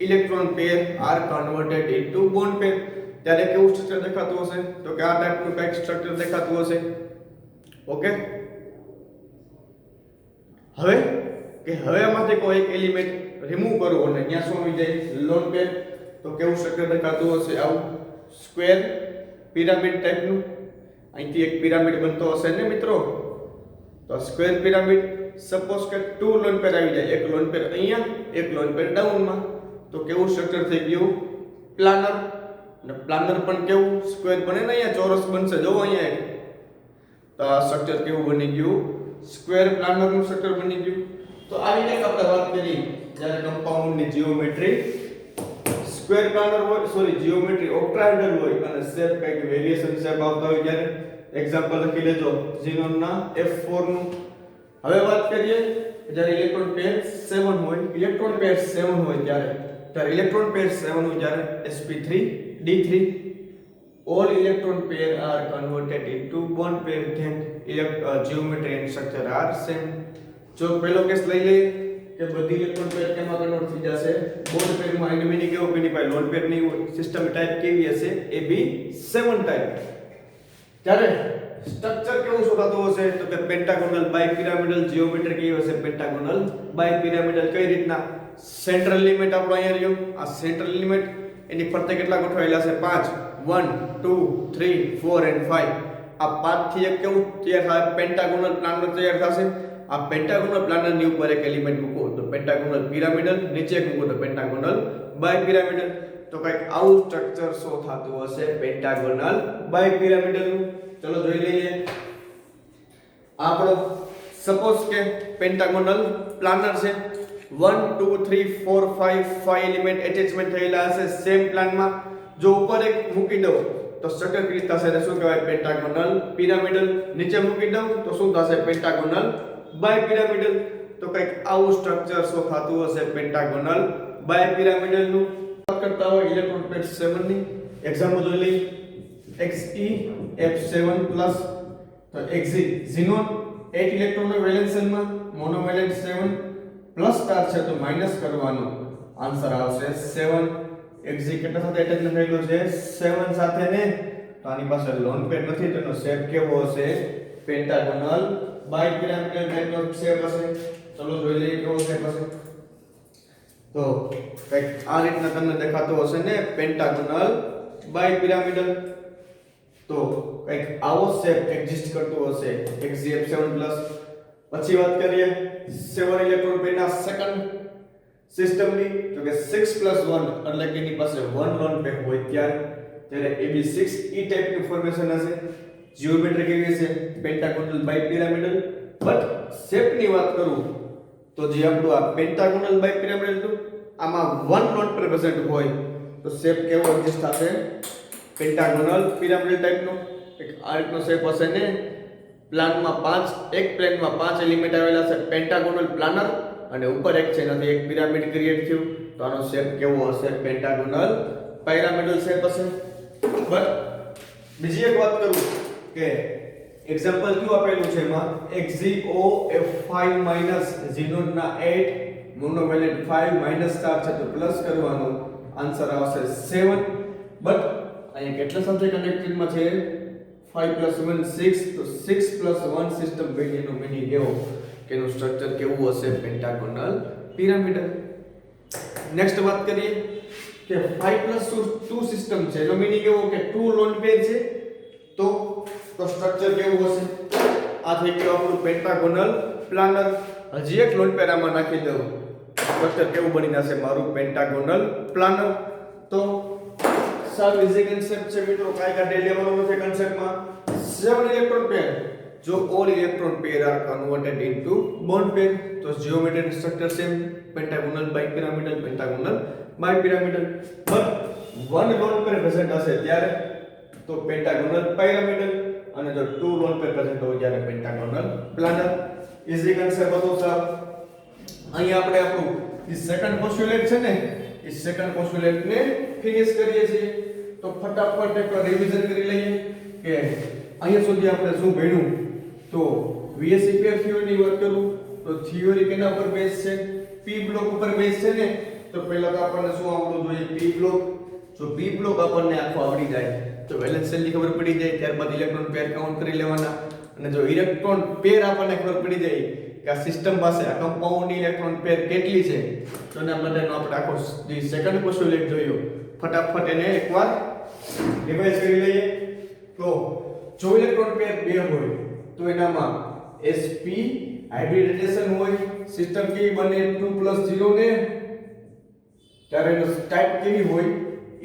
electron pair are converted into bond પેર. ત્યારે કેવું સ્ટ્રક્ચર દેખાતું હશે તો કે આ ટાઈપનું કંઈક સ્ટ્રક્ચર દેખાતું હશે. ઓકે, હવે આમાંથી કોઈ એક એલિમેન્ટ રિમૂવ કરવો અને અહીંયા શું આવી જાય, લોન પેર. તો કેવું સ્ટ્રક્ચર દેખાતું હશે, આવું સ્ક્વેર પિરામિડ ટાઈપનું. અહીંથી એક પિરામિડ બનતો હશે ને મિત્રો. તો સ્ક્વેર પિરામિડ. સપોઝ કે 2 લોન પેર આવી જાય, એક લોન પેર અહીંયા, એક લોન પેર ડાઉનમાં. તો કેવું સ્ટ્રક્ચર થઈ ગયું, પ્લાનર. અને પ્લાનર પણ કેવું સ્ક્વેર બને ને, અહીંયા ચોરસ બનશે. જો અહીંયા તો આ સ્ટ્રક્ચર કેવું બની ગયું, સ્ક્વેર પ્લાનરનું સ્ટ્રક્ચર બની ગયું. તો આવી રીતે આપણે વાત કરી જ્યારે કમ્પાઉન્ડની જીઓમેટ્રી સ્ક્વેર પ્લાનર હોય, જીઓમેટ્રી ઓક્ટાહેડ્રલ હોય અને શેપ કંઈક વેરીએશન શેપ આવતા હોય ત્યારે. એક્ઝામ્પલ લખી લેજો ઝીનોનના F4 નું. હવે વાત કરીએ જ્યારે ઇલેક્ટ્રોન પેર 7 હોય, ઇલેક્ટ્રોન પેર 7 હોય ત્યારે ઇલેક્ટ્રોન પેર 7 હોય ત્યારે sp3d3 all electron pair are converted into bond pair, then geometry and structure are same. જો પહેલો કેસ લઈ લઈએ કે બધી ઇલેક્ટ્રોન પેર કેમાં કન્વર્ટ થઈ જશે, બોન્ડ પેરમાં. એનો મીનિંગ કેવો કે ભાઈ લોન પેર ની સિસ્ટમ ટાઈપ કેવી હશે, AB7 ટાઈપ. ત્યારે સ્ટ્રક્ચર કેવું શોધાતું હશે તો કે પેન્ટાગોનલ બાયપિરામિડલ. જીઓમેટ્રી કેવી હશે, પેન્ટાગોનલ બાયપિરામિડલ. કઈ રીતના, સેન્ટ્રલ એલિમેન્ટ આપણો અહીંયા રહ્યો. આ સેન્ટ્રલ એલિમેન્ટ એની ફરતે કેટલા ગોઠવાયેલા છે, 5, 1 2 3 4 and 5. આ 5 થી એક કેવું તૈયાર થાય, પેન્ટાગોનલ પ્લાનર તૈયાર થશે. આ પેન્ટાગોનલ પ્લાનર ની ઉપર એક એલિમેન્ટ મૂકો તો પેન્ટાગોનલ પિરામિડલ, નીચે એક મૂકો તો પેન્ટાગોનલ બાયપિરામિડલ. તો કંઈક આવું સ્ટ્રક્ચર શો થતું હશે પેન્ટાગોનલ બાયપિરામિડલ નું. ચલો જોઈ લઈએ. આપણો સપોઝ કે પેન્ટાગોનલ પ્લાનર છે, 1 2 3 4 5 એલિમેન્ટ એટેચમેન્ટ થયેલા હશે સેમ પ્લાનમાં. જો ઉપર એક મૂકી દઉં તો સ્ટ્રક્ચર કેવી થશે, શું કહેવાય, પેન્ટાગોનલ પિરામિડલ. નીચે મૂકી દઉં તો શું થશે, પેન્ટાગોનલ બાયપિરામિડલ. તો કંઈક આવું સ્ટ્રક્ચર શો થતું હશે પેન્ટાગોનલ બાયપિરામિડલ નું. વાત કરતા હોય ઇલેક્ટ્રોન પેર 7 ની. એક્ઝામ્પલ જોઈ લઈએ. XeF7 પ્લસ તો ઝીનોન 8 ઇલેક્ટ્રોન વેલેન્સ શેલમાં, મોનોવેલેન્ટ 7 પ્લસ ચાર્જ છે તો માઈનસ કરવાનો. આન્સર આવશે 7. Xe કેટલા સાથે એટેચમેન્ટ થયેલો છે, 7 સાથે ને. તો આની પાસે લોન પેર નથી, તેનો શેપ કેવો હશે, પેન્ટાગોનલ બાયપિરામિડલ ટાઈપનો શેપ હશે. ચલો જોઈ લઈએ કેવો શેપ હશે. તો કંઈક આ રીતના તમને દેખાતો હશે ને, પેન્ટાગોનલ બાયપિરામિડલ. તો કંઈક આવો શેપ એક્ઝિસ્ટ કરતો હશે XeF7 પ્લસ. પછી વાત કરીએ 7 ઇલેક્ટ્રોન પેરના સેકન્ડ સિસ્ટમની. તો કે 6 + 1 એટલે કે એની પાસે 1 લોન પેર હોય ત્યારે AB6E ટાઈપનું ફોર્મેશન હશે. જીઓમેટ્રી કેવી છે, પેન્ટાગોનલ બાયપિરામિડલ. બટ શેપની વાત કરું તો જે આપણું આ પેન્ટાગોનલ બાયપિરામિડલ હતું આમાં 1 લોન પેર પ્રેઝન્ટ હોય તો શેપ કેવો એક્ઝિસ્ટ થશે, પેન્ટાગોનલ પિરામિડલ ટાઈપનો એક આ રીતનો શેપ હશે ને પ્લાનમાં એક પ્લેનમાં 5 એલિમેન્ટ આવેલા છે પેન્ટાગોનલ પ્લાનર અને ઉપર એક છે નથી એક પિરામિડ ક્રિએટ થયું તો આનો શેપ કેવો હશે પેન્ટાગોનલ પિરામિડલ શેપ હશે બટ બીજી એક વાત કરું કે એક્ઝામ્પલ કયું આપેલું છે એમાં XgOF5 G0 ના 8 મોનોવેલેન્ટ 5 માઈનસ 4 છે તો પ્લસ કરવાનો આન્સર આવશે 7 બટ અહીંયા કેટલા સાથે કનેક્ટેડમાં છે 5 + 1 6 તો 6 + 1 સિસ્ટમ બેનો મીનિંગ એવો કે એનું સ્ટ્રક્ચર કેવું હશે પેન્ટાગોનલ પિરામિડલ નેક્સ્ટ વાત કરીએ કે 5 + 2 સિસ્ટમ છે એનો મીનિંગ એવો કે 2 લોન પેર છે તો સ્ટ્રક્ચર કેવું હશે આ થઈ ગયું આપણું પેન્ટાગોનલ પ્લાનર હજી એક લોન પેર આમાં નાખી દઉં સ્ટ્રક્ચર કેવું બની જશે મારું પેન્ટાગોનલ પ્લાનર તો સાવ ઇઝી કન્સેપ્ટ છે મિત્રો કાઈ કાઢી લેવાનું નથી કન્સેપ્ટમાં 7 ઇલેક્ટ્રોન પેર જો all electron pair are converted into bond pair તો geometry structure same pentagonal bipyramidal pentagonal bipyramidal but one lone pair present હશે ત્યારે તો pentagonal pyramidal અને જો two lone pair present હોય ત્યારે pentagonal planar easy concept હતો સાહેબ અહીં આપણે આપણું જે સેકન્ડ પોસ્ટ્યુલેટ છે ને એ સેકન્ડ પોસ્ટ્યુલેટ ને ફિનિશ કરીએ છીએ તો ફટાફટ એક રિવિઝન કરી લઈએ કે અહીંયા સુધી આપણે શું ભણ્યું તો VSE પેર થિયરી ની વાત કરું તો થિયરી કેના પર બેઝ છે P બ્લોક ઉપર બેઝ છે ને તો પહેલા તો આપણને શું આવડવું જોઈએ P બ્લોક જો P બ્લોક આપણને આખો આવડી જાય તો વેલેન્સ શેલ ની ખબર પડી જાય ત્યારબાદ ઇલેક્ટ્રોન પેર કાઉન્ટ કરી લેવાના અને જો ઇલેક્ટ્રોન પેર આપણને ખબર પડી જાય કે આ સિસ્ટમ પાસે આ કમ્પાઉન્ડ ઇલેક્ટ્રોન પેર કેટલી છે તો એના માટેનો આપણે આખો જે સેકન્ડ પોસ્ટ્યુલેટ જોયો ફટાફટ એને એકવાર રિવાઇઝ કરી લઈએ તો જો ઇલેક્ટ્રોન પેર 2 હોય તો એનામાં sp હાઇબ્રિડાઇઝેશન હોય સિસ્ટમ કેવી બને 2 + 0 ને ત્યારે એનો ટાઈપ કેવી હોય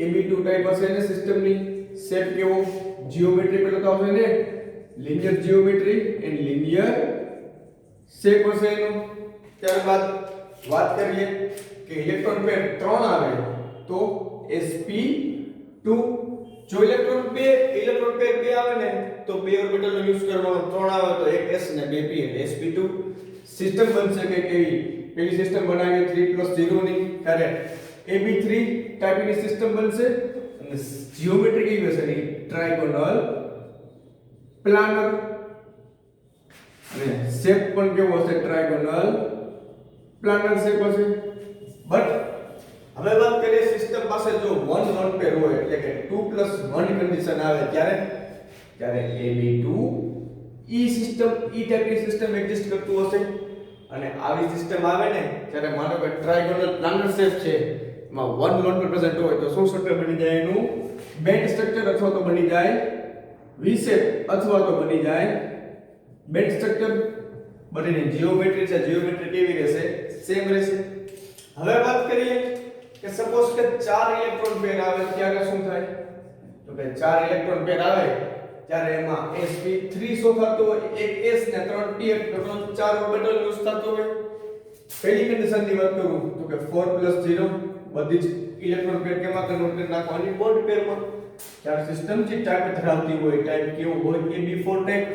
ab2 ટાઈપ હશે ને સિસ્ટમની શેપ કેવો જીઓમેટ્રી પેલો તો આવશે ને linear geometry and linear shape હશે એનો ત્યારબાદ વાત કરીએ કે ઇલેક્ટ્રોન પેર 3 આવે તો sp2 જો ઇલેક્ટ્રોન પેર 2 આવે ને તો 2 ઓર્બિટલ નો યુઝ કરવાનો 3 આવે તો એક s ને 2 p એટલે sp2 સિસ્ટમ બનશે કે કેવી પેલી સિસ્ટમ બનાવી 3 + 0 ની ત્યારે ab3 ટાઈપની સિસ્ટમ બનશે અને જીઓમેટ્રી કેવી હશે ને ટ્રાયગોનલ પ્લાનર અને શેપ પણ કેવો હશે ટ્રાયગોનલ પ્લાનર શેપ હશે બટ હવે વાત કરીએ સિસ્ટમ પાસે જો 1 લોન પેર હોય એટલે કે 2 + 1 કન્ડિશન આવે ત્યારે AB2 સિસ્ટમ ટાઈપની સિસ્ટમ એક્ઝિસ્ટ કરતું હશે અને આવી સિસ્ટમ આવે ને ત્યારે માનો કે ટ્રાયગોનલ પ્લાનર શેપ છે એમાં 1 લોન પેર પ્રેઝન્ટ હોય તો શું સ્ટ્રક્ચર બની જાય એનું બેન્ડ સ્ટ્રક્ચર અથવા તો બની જાય V શેપ અથવા તો બની જાય બેન્ડ સ્ટ્રક્ચર બનીને જીઓમેટ્રી છે જીઓમેટ્રી કેવી રહેશે સેમ રહેશે હવે વાત કરીએ કે સપોઝ કે 4 ઇલેક્ટ્રોન પેર આવે ત્યારે શું થાય તો કે 4 ઇલેક્ટ્રોન પેર આવે ત્યારે એમાં sp3 શો થતો હોય એક s ને 3 p એટલે 4 ઓર્બિટલ યુઝ થતો હોય પહેલી કન્ડિશનની વાત કરું તો કે 4 + 0 બધી જ ઇલેક્ટ્રોન પેર કેમાં કન્વર્ટ કરી નાખવાની બોન્ડ પેરમાં ત્યારે સિસ્ટમ જે ટાઈપ ધરાવતી હોય ટાઈપ કેવું હોય ab4 ટાઈપ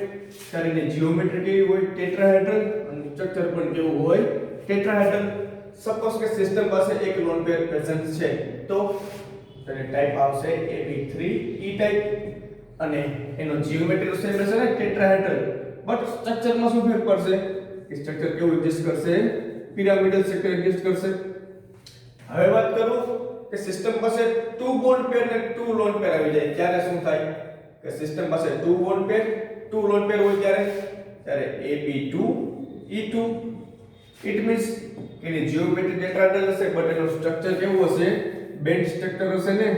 ત્યારે એની જીઓમેટ્રી કેવી હોય ટેટ્રાહેડ્રલ અને સ્ટ્રક્ચર પણ કેવું હોય ટેટ્રાહેડ્રલ સપોઝ કે સિસ્ટમ પાસે એક લોન પેર પ્રેઝન્ટ છે તો તેને ટાઈપ આવશે ab3 e ટાઈપ અને એનો જીઓમેટ્રી સેમ રહેશે ને ટેટ્રાહેડ્રલ બટ સ્ટ્રક્ચરમાં શું ફેર પડશે કે સ્ટ્રક્ચર કેવું એક્ઝિસ્ટ કરશે પિરામિડલ સ્ટ્રક્ચર એક્ઝિસ્ટ કરશે હવે વાત કરું કે સિસ્ટમ પાસે 2 બોન્ડ પેર ને 2 લોન પેર આવી જાય ત્યારે શું થાય કે સિસ્ટમ પાસે 2 બોન્ડ પેર 2 લોન પેર હોય ત્યારે ab2 e2 ઇટ મીન્સ કે એની જીઓમેટ્રી ટેટ્રાહેડ્રલ હશે બટ એનું સ્ટ્રક્ચર કેવું હશે બેન્ડ સ્ટ્રક્ચર હશે ને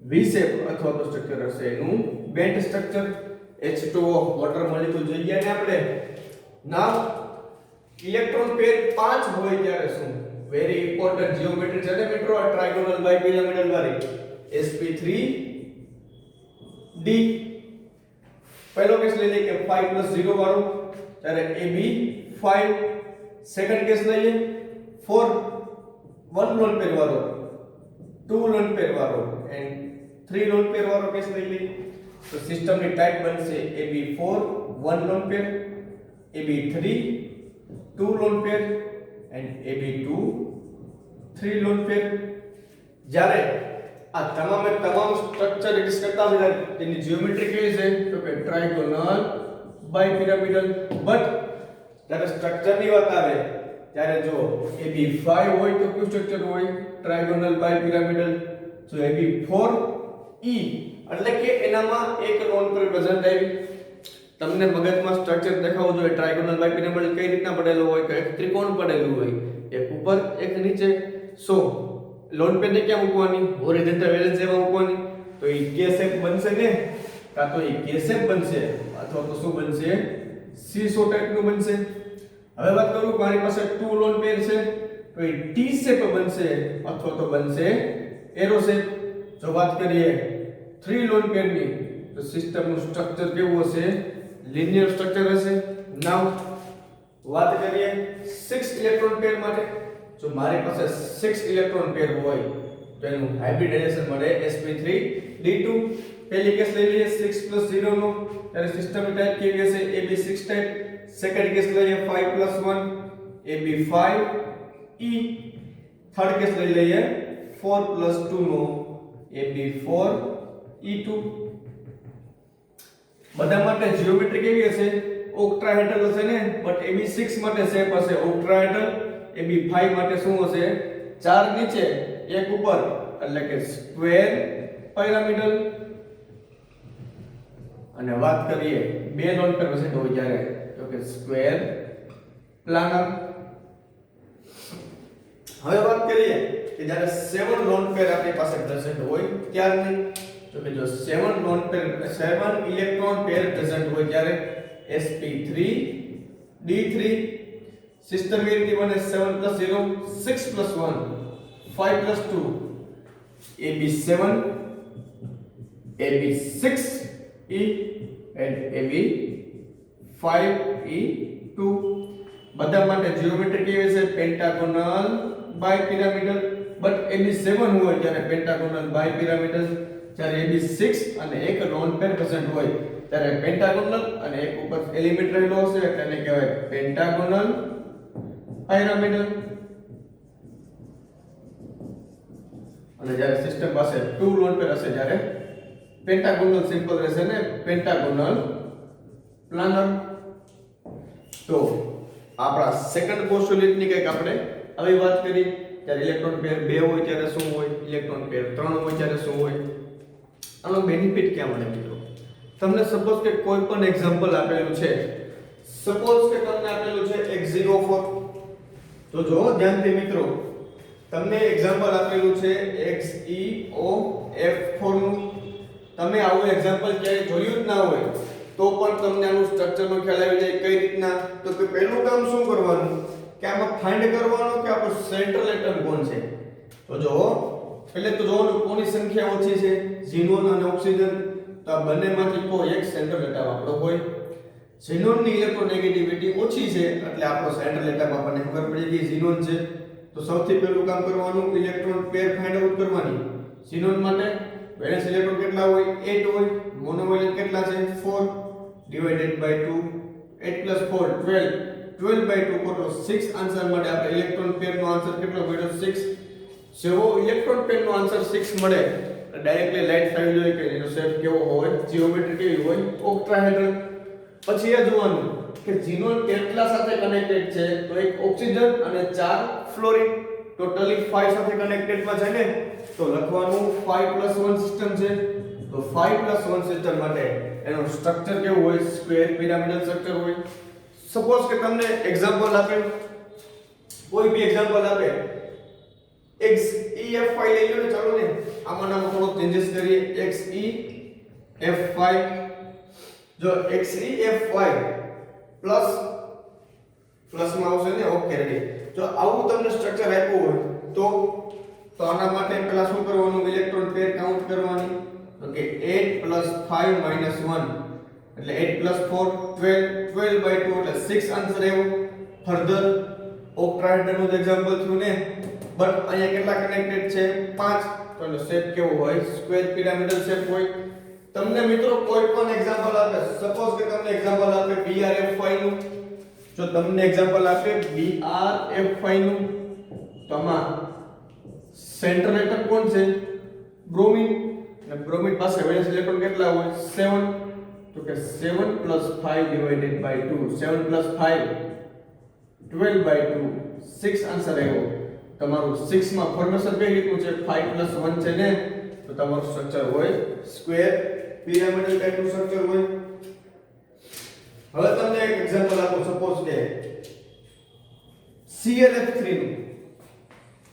V શેપ અથવા તો સ્ટ્રક્ચર હશે એનું band structure H2O water molecule જોઈ ગયા ને આપણે નાવ ઇલેક્ટ્રોન પેર 5 હોય ત્યારે શું વેરી ઇમ્પોર્ટન્ટ જીઓમેટ્રી છે ને મિત્રો આ ટ્રાયગોનલ બાયપિરામિડલ વાળી sp3 d પહેલો કેસ લઈ લઈએ કે 5 + 0 વાળો ત્યારે ab5 સેકન્ડ કેસ લઈએ 4 1 લોન પેર વાળો 2 લોન પેર વાળો એન્ડ 3 લોન પેર વાળો કેસ લઈ લઈએ તો સિસ્ટમની ટાઈપ બનશે AB4 1 lone pair, AB3 2 lone pair and AB2 3 lone pair. જ્યારે આ તમામ સ્ટ્રક્ચર એક્ઝિસ્ટ કરતા હોય તેની જીઓમેટ્રી કેવી છે તો કે ટ્રાયગોનલ બાયપિરામિડલ. બટ જ્યારે સ્ટ્રક્ચરની વાત આવે ત્યારે જો AB5 હોય તો કયું સ્ટ્રક્ચર હોય ટ્રાયગોનલ બાયપિરામિડલ. જો AB4E એટલે કે એનામાં એક લોન પર પ્રેઝન્ટ આવી. તમને મગજમાં સ્ટ્રક્ચર દેખાવું જોઈએ ટ્રાયગોનલ બાયપિરામિડલ કઈ રીતના પડેલું હોય કે એક ત્રિકોણ પડેલું હોય, એક ઉપર એક નીચે. સો લોન પેનને ક્યાં મૂકવાની હોરિઝોન્ટલ વેલેન્સ જેવા મૂકવાની તો એ કે શેપ બનશે ને, કાં તો એ કે શેપ બનશે અથવા તો શું બનશે સી શો ટાઈપનું બનશે. હવે વાત કરું કે મારી પાસે 2 લોન પેર છે તો એ ટી શેપ બનશે અથવા તો બનશે એરો શેપ. જો વાત કરીએ 3 લોન પેરની તો સિસ્ટમનું સ્ટ્રક્ચર કેવું હશે લિનિયર સ્ટ્રક્ચર હશે. નાઉ વાત કરીએ 6 ઇલેક્ટ્રોન પેર માટે. જો મારી પાસે 6 ઇલેક્ટ્રોન પેર હોય તો એનું હાઇબ્રિડાઇઝેશન મળે sp3d2. પહેલી કેસ લઈ લઈએ 6 0 નો, ત્યારે સિસ્ટમની ટાઈપ કેવી હશે AB6 ટાઈપ. સેકન્ડ કેસ લઈએ 5 1 AB5E. થર્ડ કેસ લઈ લઈએ 4 2 નો AB4E2. બધા માટે જીઓમેટ્રી કેવી હશે ઓક્ટાહેડ્રલ હશે ને, બટ AB6 માટે શેપ હશે ઓક્ટાહેડ્રલ. AB5 માટે શું હશે 4 નીચે 1 ઉપર એટલે કે સ્ક્વેર પિરામિડલ. અને વાત કરીએ 2 લોન પેર પ્રેઝન્ટ હોય ત્યારે તો કે સ્ક્વેર પ્લાનર. હવે વાત કરીએ કે જ્યારે 7 લોન પેર આપણી પાસે પ્રેઝન્ટ હોય ત્યારની તો કે જો 7 lone pair 7 electron pair present હોય ત્યારે sp3d3. સિસ્ટમ એ રીતે બને 7 0 6 1 5 2 AB7 AB6E and AB5E2. બધા માટે જીઓમેટ્રી કેવી છે પેન્ટાગોનલ બાયપિરામિડલ. બટ AB7 હોય ત્યારે પેન્ટાગોનલ બાયપિરામિડલ. જ્યારે AB6 અને એક લોન પેર પ્રેઝન્ટ હોય ત્યારે પેન્ટાગોનલ અને એક ઉપર એલિમેન્ટ રહેલો હશે એટલે એને કહેવાય પેન્ટાગોનલ પિરામિડલ. અને જ્યારે સિસ્ટમ પાસે 2 લોન પેર હશે ત્યારે પેન્ટાગોનલ સિમ્પલ રહેશે ને પેન્ટાગોનલ પ્લાનર. તો આપણા સેકન્ડ પોસ્ટુલેટની કંઈક આપણે આવી વાત કરી. જ્યારે ઇલેક્ટ્રોન પેર 2 હોય ત્યારે શું હોય, ઇલેક્ટ્રોન પેર 3 હોય ત્યારે શું હોય. આનો બેનિફિટ ક્યાં મળે મિત્રો? તમને સપોઝ કે કોઈ પણ એક્ઝામ્પલ આપેલું છે, સપોઝ કે તમને આપેલું છે X04. તો જો ધ્યાનથી મિત્રો તમને એક્ઝામ્પલ આપેલું છે XeOF4 નું. તમે આવું એક્ઝામ્પલ ક્યાંય જોયું જ ના હોય તો પણ તમને આનું સ્ટ્રક્ચરનો ખ્યાલ આવી જાય. કઈ રીતના તો કે પહેલું કામ શું કરવાનું કે આમાં ફાઇન્ડ કરવાનું કે આપણું સેન્ટ્રલ એટમ કોણ છે. તો જો એટલે તો જોવાનું કોની સંખ્યા ઓછી છે ઝીનોન અને ઓક્સિજન. તો આ બંનેમાંથી કોઈ એક સેન્ટ્રલ એટમ આપણો હોય. ઝીનોનની ઇલેક્ટ્રોનેગેટિવિટી ઓછી છે એટલે આપણો સેન્ટ્રલ એટમ આપણને ખબર પડી ગઈ ઝીનોન છે. તો સૌથી પહેલું કામ કરવાનું ઇલેક્ટ્રોન પેર ફાઇન્ડ આઉટ કરવાની. ઝીનોન માટે વેલેન્સ ઇલેક્ટ્રોન કેટલા હોય 8 હોય, મોનોવેલેન્ટ કેટલા છે 4 ડિવાઇડેડ બાય 2 8 4 12 12 બાય 2 કોટો 6. આન્સર માટે આપણે ઇલેક્ટ્રોન પેરનો આન્સર કેટલો મળ્યો 6. જેવો ઇલેક્ટ્રોન પેરનો આન્સર 6 મળે ડાયરેક્ટલી લાઈટ થવી જોઈએ કે એનો શેપ કેવો હોય, જીઓમેટ્રી કેવી હોય ઓક્ટાહેડ્રલ. પછી એ જોવાનું કે ઝીનોન કેટલા સાથે કનેક્ટેડ છે તો એક ઓક્સિજન અને 4 ફ્લોરિન. ટોટલી 5 સાથે કનેક્ટેડમાં છે ને તો લખવાનું 5 1 સિસ્ટમ છે. તો 5 1 સિસ્ટમ માટે એનું સ્ટ્રક્ચર કેવું હોય સ્ક્વેર પિરામિડલ સ્ટ્રક્ચર હોય. સપોઝ કે તમને એક્ઝામ્પલ આપે, કોઈ બી એક્ઝામ્પલ આપે XeF5 લઈ લો ને, ચાલો ને આમાં થોડો ચેન્જીસ કરીએ. XeF5 જો XeF5 પ્લસ માં આવશે ને ઓકે રેડી. જો આવું તમને સ્ટ્રક્ચર આપ્યું હોય તો આના માટે પહેલા શું કરવાનું ઇલેક્ટ્રોન પેર કાઉન્ટ કરવાની. ઓકે 8 5 1 એટલે 8 4 12 12 બાય 2 એટલે 6 આન્સર આવ્યો. ફર્ધર ઓક્ટાહેડ્રલ નું એક્ઝામ્પલ થયું ને બટ અહીંયા કેટલા કનેક્ટેડ છે 5 તો એનો શેપ કેવો હોય સ્ક્વેર પિરામિડલ શેપ હોય તમને મિત્રો કોઈ પણ એક્ઝામ્પલ આપે સપોઝ કે તમને એક્ઝામ્પલ આપે BRF5 નું જો તમને એક્ઝામ્પલ આપે BRF5 નું તો આમાં સેન્ટ્રલ એટમ કોણ છે બ્રોમિન અને બ્રોમિન પાસે વેલેન્સ ઇલેક્ટ્રોન કેટલા હોય 7 તો કે 7 + 5 ડિવાઇડેડ બાય 2 7 + 5 12 બાય 2 6 આન્સર આવ્યો તમારું 6 માં ફોર્મેશન કઈ રીતનું છે 5 + 1 છે ને તો તમારું સ્ટ્રક્ચર હોય સ્ક્વેર પિરામિડલ ટાઈપનું સ્ટ્રક્ચર હોય હવે તમને એક એક્ઝામ્પલ આપો સપોઝ કે ClF3 નું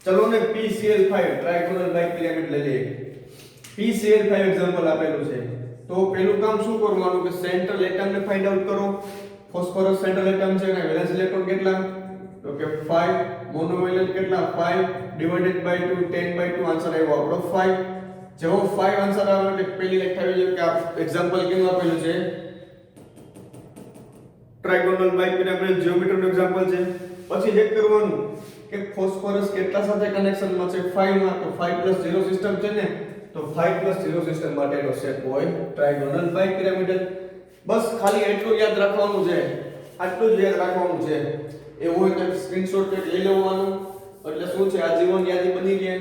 ચલો ને PCl5 ટ્રાઇગોનલ બાયપિરામિડ લઈ લઈએ PCl5 એક્ઝામ્પલ આપેલું છે તો પહેલું કામ શું કરવાનું કે સેન્ટ્રલ એટમ ને ફાઇન્ડ આઉટ કરો ફોસ્ફરસ સેન્ટ્રલ એટમ છે અને વેલેન્સ ઇલેક્ટ્રોન કેટલા તો કે 5 મોનોવેલેન્ટ કેટલા 5 ડિવાઇડેડ બાય 2 10 બાય 2 આન્સર આવ્યો આપણો 5 જેવો 5 આન્સર આવે એટલે પહેલી લખાવી જોઈએ કે આ એક્ઝામ્પલ કેનું આપેલું છે ટ્રાઇગોનલ બાયપિરામિડ જ્યોમેટ્રીનું એક્ઝામ્પલ છે પછી ચેક કરવાનું કે ફોસ્ફરસ કેટલા સાથે કનેક્શનમાં છે 5 માં તો 5 + 0 સિસ્ટમ છે ને તો 5 + 0 સિસ્ટમ માટેનો શેપ હોય ટ્રાઇગોનલ બાયપિરામિડલ બસ ખાલી એટલું યાદ રાખવાનું છે આટલું જ યાદ રાખવાનું છે એવું હોય તો સ્ક્રીનશોટ લઈ લેવાનું એટલે શું છે આજીવન યાદી બની ગઈ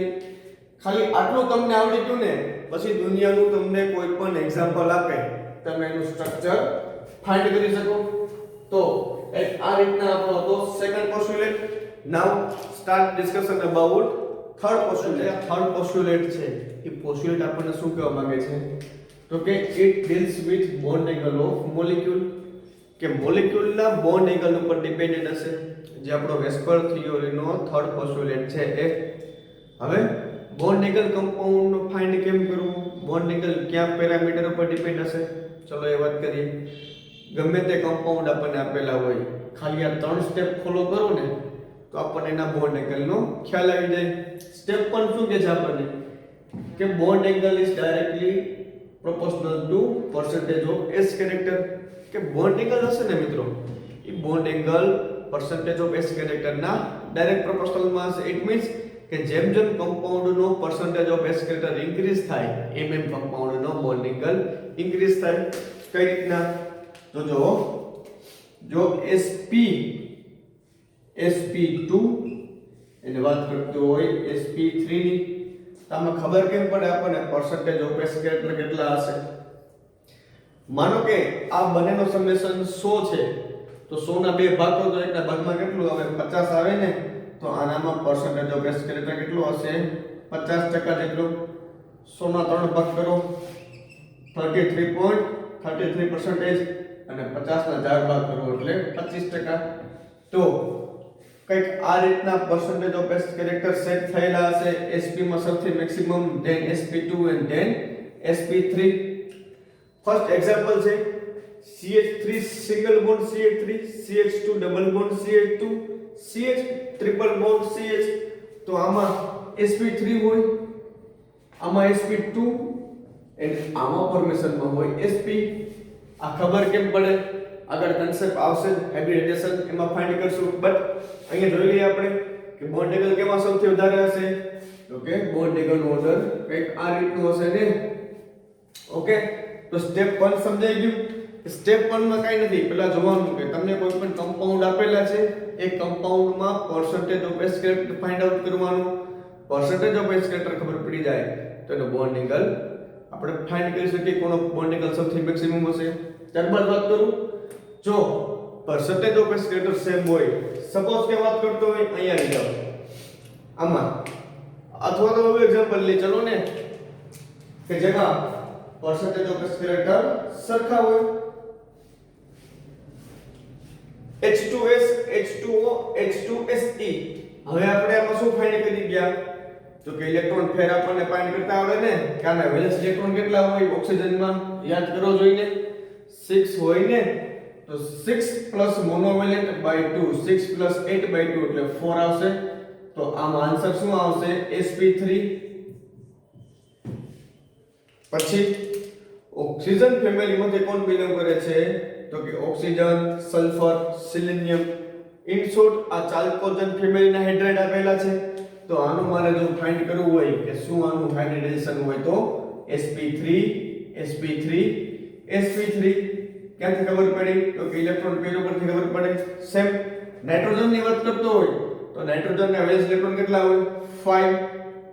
ખાલી આટલું તમને આવડી ગયું ને પછી દુનિયાનું તમને કોઈ પણ એક્ઝામ્પલ આપે તમે એનું સ્ટ્રક્ચર ફાઇન્ડ કરી શકો તો એક આ રીતના આપણો હતો second postulate now start discussion about third postulate third postulate છે એ પોસ્ટ્યુલેટ આપણને શું કહેવા માંગે છે તો કે it deals with bond angle of molecule કે મોલેક્યુલના બોન્ડ એંગલ ઉપર ડિપેન્ડન્ટ હશે જે આપણો વેસ્પર થિયરીનો થર્ડ પોસ્ટ્યુલેટ છે એ હવે બોન્ડ એંગલ કમ્પાઉન્ડ ફાઇન્ડ કેમ કરવું બોન્ડ એંગલ ક્યાં પેરામીટર ઉપર ડિપેન્ડ હશે ચલો એ વાત કરીએ ગમે તે કમ્પાઉન્ડ આપણને આપેલા હોય ખાલી આ 3 સ્ટેપ ફોલો કરો ને તો આપણને એના બોન્ડ એંગલનો ખ્યાલ આવી જાય સ્ટેપ પણ શું કહે છે આપણને કે bond angle is directly proportional to percentage of S character કે બોન્ડ એંગલ હશે ને મિત્રો એ bond angle percentage of S કેરેક્ટરના ડાયરેક્ટ પ્રોપોર્શનલમાં હશે ઇટ મીન્સ કે જેમ જેમ કમ્પાઉન્ડનો percentage of S character increase થાય એમ કમ્પાઉન્ડનો બોન્ડ એંગલ ઇન્ક્રીઝ થાય કઈ રીતના તો જો sp2 એને વાત કરતો હોય sp3 ની તમને ખબર કેમ પડે આપણને percentage ઓફ S કેરેક્ટર કેટલા હશે માનો કે આ બંનેનો સમેશન 100 છે તો 100 ના બે ભાગ કરો તો એકના ભાગમાં કેટલું આવે 50 આવે ને તો આનામાં percentage ઓફ S કેરેક્ટર કેટલું હશે 50% જેટલું 100 ના 3 ભાગ કરો 33.33% અને 50 ના 4 ભાગ કરો એટલે 25% તો કઈક આ રીતના percentage of S character set થયેલા હશે sp માં સૌથી maximum then sp2 and then sp3 first example છે CH3 single bond CH3 CH2 double bond CH2 CH triple bond CH તો આમાં sp3 હોય આમાં sp2 અને આમાં ફોર્મેશનમાં હોય sp આ ખબર કેમ પડે આગળ કન્સેપ્ટ આવશે હાઇબ્રિડાઇઝેશન એમાં ફાઇન્ડ કરશું બટ અહીંયા જોઈ લઈએ આપણે કે બોન્ડ એંગલ કેમાં સૌથી વધારે હશે તો કે બોન્ડ એંગલનો ઓર્ડર કંઈક આ રીતનું હશે ને ઓકે તો સ્ટેપ 1 સમજાઈ ગયું સ્ટેપ 1 માં કાઈ નથી પહેલા જોવાનું કે તમને કોઈ પણ કમ્પાઉન્ડ આપેલા છે એ કમ્પાઉન્ડમાં percentage of S character find out કરવાનું percentage ઓફ S કેરેક્ટર ખબર પડી જાય તો એનો બોન્ડ એંગલ આપણે ફાઇન્ડ કરી શકીએ કોનો બોન્ડ એંગલ સૌથી મેક્સિમમ હશે ત્યારબાદ વાત કરું જો percentage of S character same હોય સપોઝ કે વાત કરતો હોય અહીંયા આવી જાવ આમાં અથવા તો હવે એક્ઝામ્પલ લે ચલો ને કે જેમાં percentage ઓફ S કેરેક્ટર સરખા હોય H2S H2O H2SE હવે આપણે આમાં શું ફાઇન્ડ કરી ગયા તો કે ઇલેક્ટ્રોન ફેર આપણને ફાઇન્ડ કરતા આવડે ને કે આના વેલેન્સ ઇલેક્ટ્રોન કેટલા હોય ઓક્સિજનમાં યાદ કરો જોઈને 6 હોય ને તો 6 પ્લસ મોનોવેલેન્ટ બાય 2 6 પ્લસ 8 બાય 2 એટલે 4 આવશે તો આમાં આન્સર શું આવશે sp3 પછી ઓક્સિજન ફેમિલીમાંથી કોણ બિલોંગ કરે છે તો કે ઓક્સિજન સલ્ફર સિલિનિયમ ઇન શોર્ટ આ ચાલ્કોજન ફેમિલીના હાઇડ્રાઇડ આપેલા છે તો આનું મારે જો ફાઇન્ડ કરવું હોય કે શું આનું હાઇબ્રિડાઇઝેશન હોય તો sp3 sp3 sp3 ક્યાંથી ખબર પડી તો કે ઇલેક્ટ્રોન પેર ઉપરથી ખબર પડે સેમ નાઇટ્રોજન ની વાત કરતો હોય તો નાઇટ્રોજન ના વેલેન્સ ઇલેક્ટ્રોન કેટલા હોય 5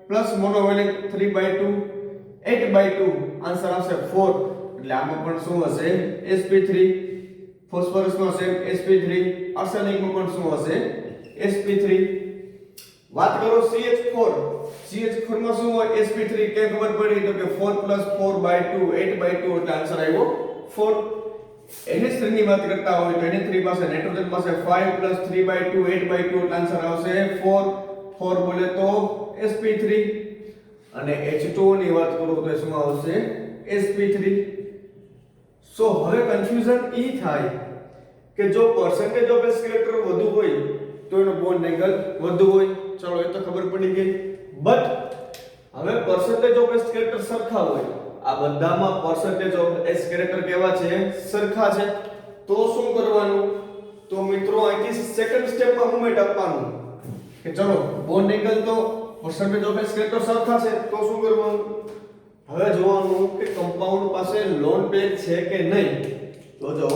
પ્લસ મોનોવેલેન્ટ 3/2 8/2 આન્સર આવશે 4 એટલે આમાં પણ શું હશે sp3 ફોસ્ફરસ નો સેમ sp3 આર્સેનિક નો પણ શું હશે sp3 વાત કરો CH4 માં શું હોય sp3 કે ખબર પડી તો કે 4 4/2 8/2 એટલે આન્સર આવ્યો 4 NH3 ની વાત કરતા હોય તો NH3 પાસે નાઇટ્રોજન પાસે 5 3/2 8/2 એટલે આન્સર આવશે 4 4 બોલે તો sp3 અને H2O ની વાત કરું તો શું આવશે sp3 સો હવે કન્ફ્યુઝન ઈ થાય કે જો પરસેન્ટેજ ઓફ એસ્કેલેટર વધુ હોય તો એનો બોન્ડ એંગલ વધુ હોય ચલો એ તો ખબર પડી ગઈ બટ હવે પરસેન્ટેજ ઓફ એસ્કેલેટર સરખા હોય આ બધામાં પરસેન્ટેજ ઓફ એસ્કેલેટર કેવા છે સરખા છે તો શું કરવાનું તો મિત્રો અહીંથી સેકન્ડ સ્ટેપમાં મૂવમેન્ટ આપવાનું કે ચલો બોન્ડ એંગલ તો પરસેન્ટેજ ઓફ એસ્કેલેટર સરખા છે તો શું કરવાનું હવે જોવાનું કે કમ્પાઉન્ડ પાસે લોન પેર છે કે નહીં તો જો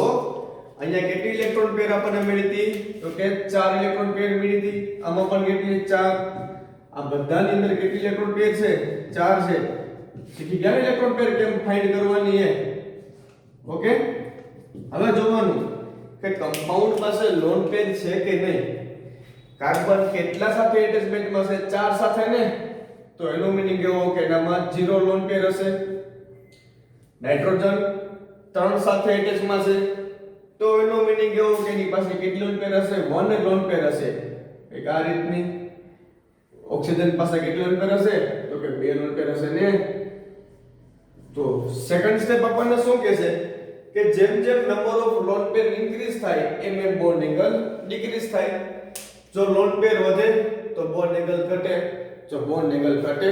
અહીંયા કેટલી ઇલેક્ટ્રોન પેર આપણને મળી હતી તો કે 4 ઇલેક્ટ્રોન પેર મળી હતી આમાં પણ કેટલી 4 આ બધાની અંદર કેટલી ઇલેક્ટ્રોન પેર છે 4 છે શીખી ગયા ઇલેક્ટ્રોન પેર કેમ ફાઇન્ડ કરવાની છે ઓકે હવે જોવાનું કે કમ્પાઉન્ડ પાસે લોન પેર છે કે નહીં કાર્બન કેટલા સાથે એટેચમેન્ટમાં છે 4 સાથે ને તો એનો મીનિંગ એવો કે એનામાં 0 લોન પેર હશે નાઇટ્રોજન 3 સાથે એટેચમાં છે તો એનો મીનિંગ એવો કે એની પાસે કેટલી લોન પેર હશે 1 લોન પેર હશે એક આ રીતની ઓક્સિજન પાસે કેટલી લોન પેર હશે તો કે 2 લોન પેર હશે ને તો સેકન્ડ સ્ટેપ આપણને શું કહેશે કે જેમ જેમ number of lone pair increase થાય એમ એમ બોન્ડ એંગલ ડિક્રીઝ થાય જો લોન પેર વધે તો બોન્ડ એંગલ ઘટે જો બોન્ડ એંગલ ઘટે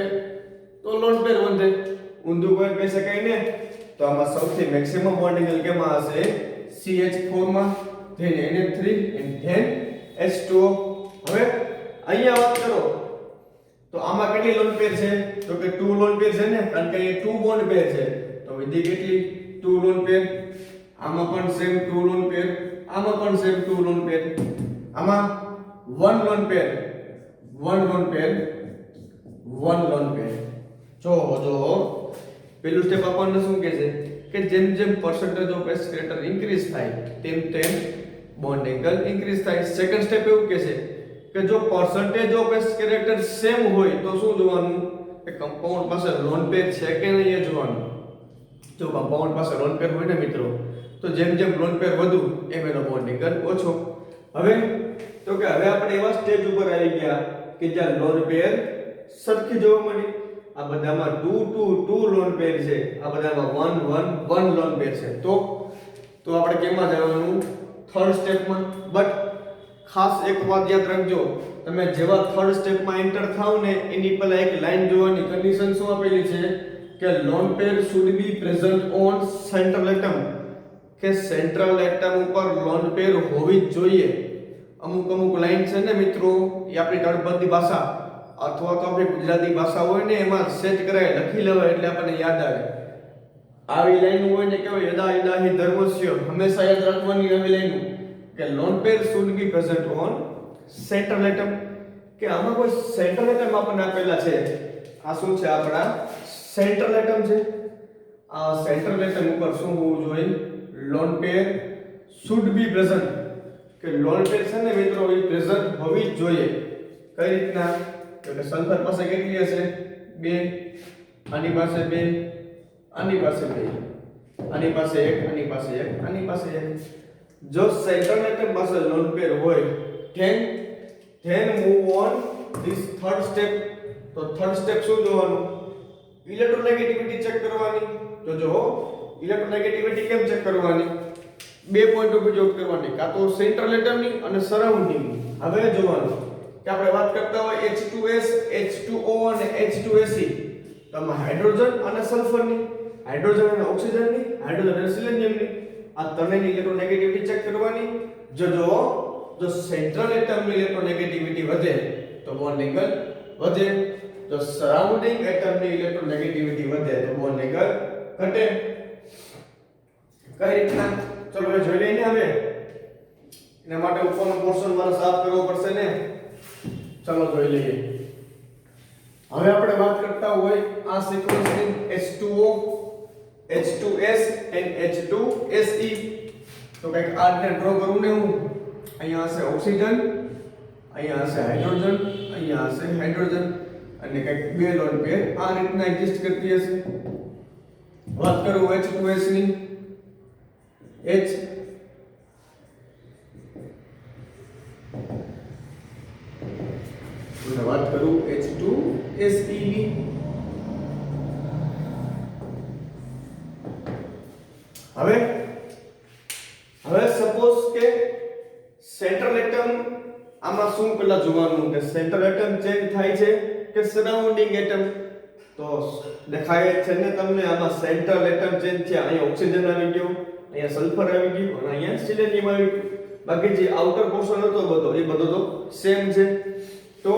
તો લોન પેર વધે ઊંધું કોઈ કહી શકાય ને તો આમાં સૌથી મેક્સિમમ બોન્ડ એંગલ કેમાં હશે CH4 માં then NH3 and then H2O હવે અહીંયા વાત કરો તો આમાં કેટલી લોન પેર છે તો કે 2 લોન પેર છે ને કારણ કે એ 2 બોન્ડ પેર છે તો વિધિ કેટલી 2 લોન પેર આમાં પણ સેમ 2 લોન પેર આમાં પણ સેમ 2 લોન પેર આમાં 1 lone pair 1 lone pair 1 loan pair જો પેલું સ્ટેપ આપણને શું કહે છે કે જેમ જેમ પરસેન્ટેજ ઓફ એસ્કેલેટર ઇન્ક્રીઝ થાય તેમ તેમ બોન્ડ એંગલ ઇન્ક્રીઝ થાય સેકન્ડ સ્ટેપ એવું કહે છે કે જો પરસેન્ટેજ ઓફ એસ્કેલેટર સેમ હોય તો શું જોવાનું કે કમ્પાઉન્ડ પાસે લોન પેર છે કે નહીં એ જોવાનું જો કમ્પાઉન્ડ પાસે લોન પેર હોય ને મિત્રો તો જેમ જેમ લોન પેર વધુ એમ એનો બોન્ડ એંગલ ઓછો હવે તો કે હવે આપણે એવા સ્ટેજ ઉપર આવી ગયા કે જ્યાં લોન પેર સરખી જોવા મળી આ બધામાં 2 2 લોન પેર છે આ બધામાં 1 1 1 લોન પેર છે તો આપણે કેમાં જવાનું થર્ડ સ્ટેપમાં બટ ખાસ એક વાત યાદ રાખજો તમે જેવા થર્ડ સ્ટેપમાં એન્ટર થાવ ને એની પહેલા એક લાઈન જોવાની કન્ડિશન શું આપેલી છે કે lone pair should be present on central atom કે સેન્ટ્રલ એટમ ઉપર લોન પેર હોવી જ જોઈએ અમુક લાઈન છે ને મિત્રો એ આપણી તળપદી ભાષા અથવા તો આપણી ગુજરાતી ભાષા હોય ને એમાં સેટ કરાય લખી લેવાય એટલે આપણને યાદ આવે આવી લાઈન હોય ને કેવાય યદા યદા હિ ધર્મસ્ય હંમેશા યાદ રાખવાની આવી લાઈન કે lone pair should be present on central atom કે આમાં કોઈ સેન્ટ્રલ એટમ આપણને આપેલા છે આ શું છે આપણા સેન્ટ્રલ એટમ છે આ સેન્ટ્રલ એટમ ઉપર શું હોવું જોઈએ lone pair should be present કે લોન પેર છે ને મિત્રો એ પ્રેઝન્ટ હોવી જ જોઈએ કઈ રીતના કે સલ્ફર પાસે કેટલી હશે 2 આની પાસે 2 આની પાસે 2 આની પાસે 1 આની પાસે 1 આની પાસે 1 જો સેન્ટ્રલ એટમ પાસે લોન પેર હોય then move on this third step તો થર્ડ સ્ટેપ શું જોવાનું ઇલેક્ટ્રોનેગેટિવિટી ચેક કરવાની તો જો ઇલેક્ટ્રોનેગેટિવિટી કેમ ચેક કરવાની બે પોઈન્ટ ઓફ વ્યૂ કરવાની કાં તો સેન્ટ્રલ એટમની અને સરાઉન્ડિંગ હવે જોવાનું કે આપણે વાત કરતા હોય H2S H2O અને H2SE તો આમાં હાઇડ્રોજન અને સલ્ફરની હાઇડ્રોજન અને ઓક્સિજનની હાઇડ્રોજન અને સિલિન્ડિયમની આ ત્રણેયની ઇલેક્ટ્રોનેગેટિવિટી ચેક કરવાની જો સેન્ટ્રલ એટમની ઇલેક્ટ્રોનેગેટિવિટી વધે તો બોન્ડ એંગલ વધે, જો સરાઉન્ડિંગ એટમની ઇલેક્ટ્રોનેગેટિવિટી વધે તો બોન્ડ એંગલ ઘટે. કઈ રીતના ચલો એ જોઈ લઈએ હવે. એના માટે ઉપરનો પોર્શન મારે સાફ કરવો પડશે ને. ચલો જોઈ લઈએ. હવે આપણે વાત કરતા હોય આ સિક્વન્સની H2O, H2S and H2Se. તો કઈક આ રીતે ડ્રો કરું ને હું. અહીંયા હશે ઓક્સિજન, અહીંયા હશે હાઇડ્રોજન, અહીંયા હશે હાઇડ્રોજન અને કઈક બે લોન પેર આ રીતના એક્ઝિસ્ટ કરતી હશે. વાત કરું H2S ની, H અને વાત કરું H2Se ની. હવે સપોઝ કે સેન્ટ્રલ એટમ આમાં શું પેલા જોવાનું કે સેન્ટ્રલ એટમ ચેન્જ થાય છે કે સરાઉન્ડિંગ એટમ. તો દેખાય છે ને તમને આમાં સેન્ટ્રલ એટમ ચેન્જ છે. અહીંયા ઓક્સિજન આવી ગયો, અહીંયા સલ્ફર આવી ગયું અને અહીંયા સિલિન્ડિયમ આવી ગયું. બાકી જે આઉટર પોર્શન હતો બધો એ બધો તો સેમ છે. તો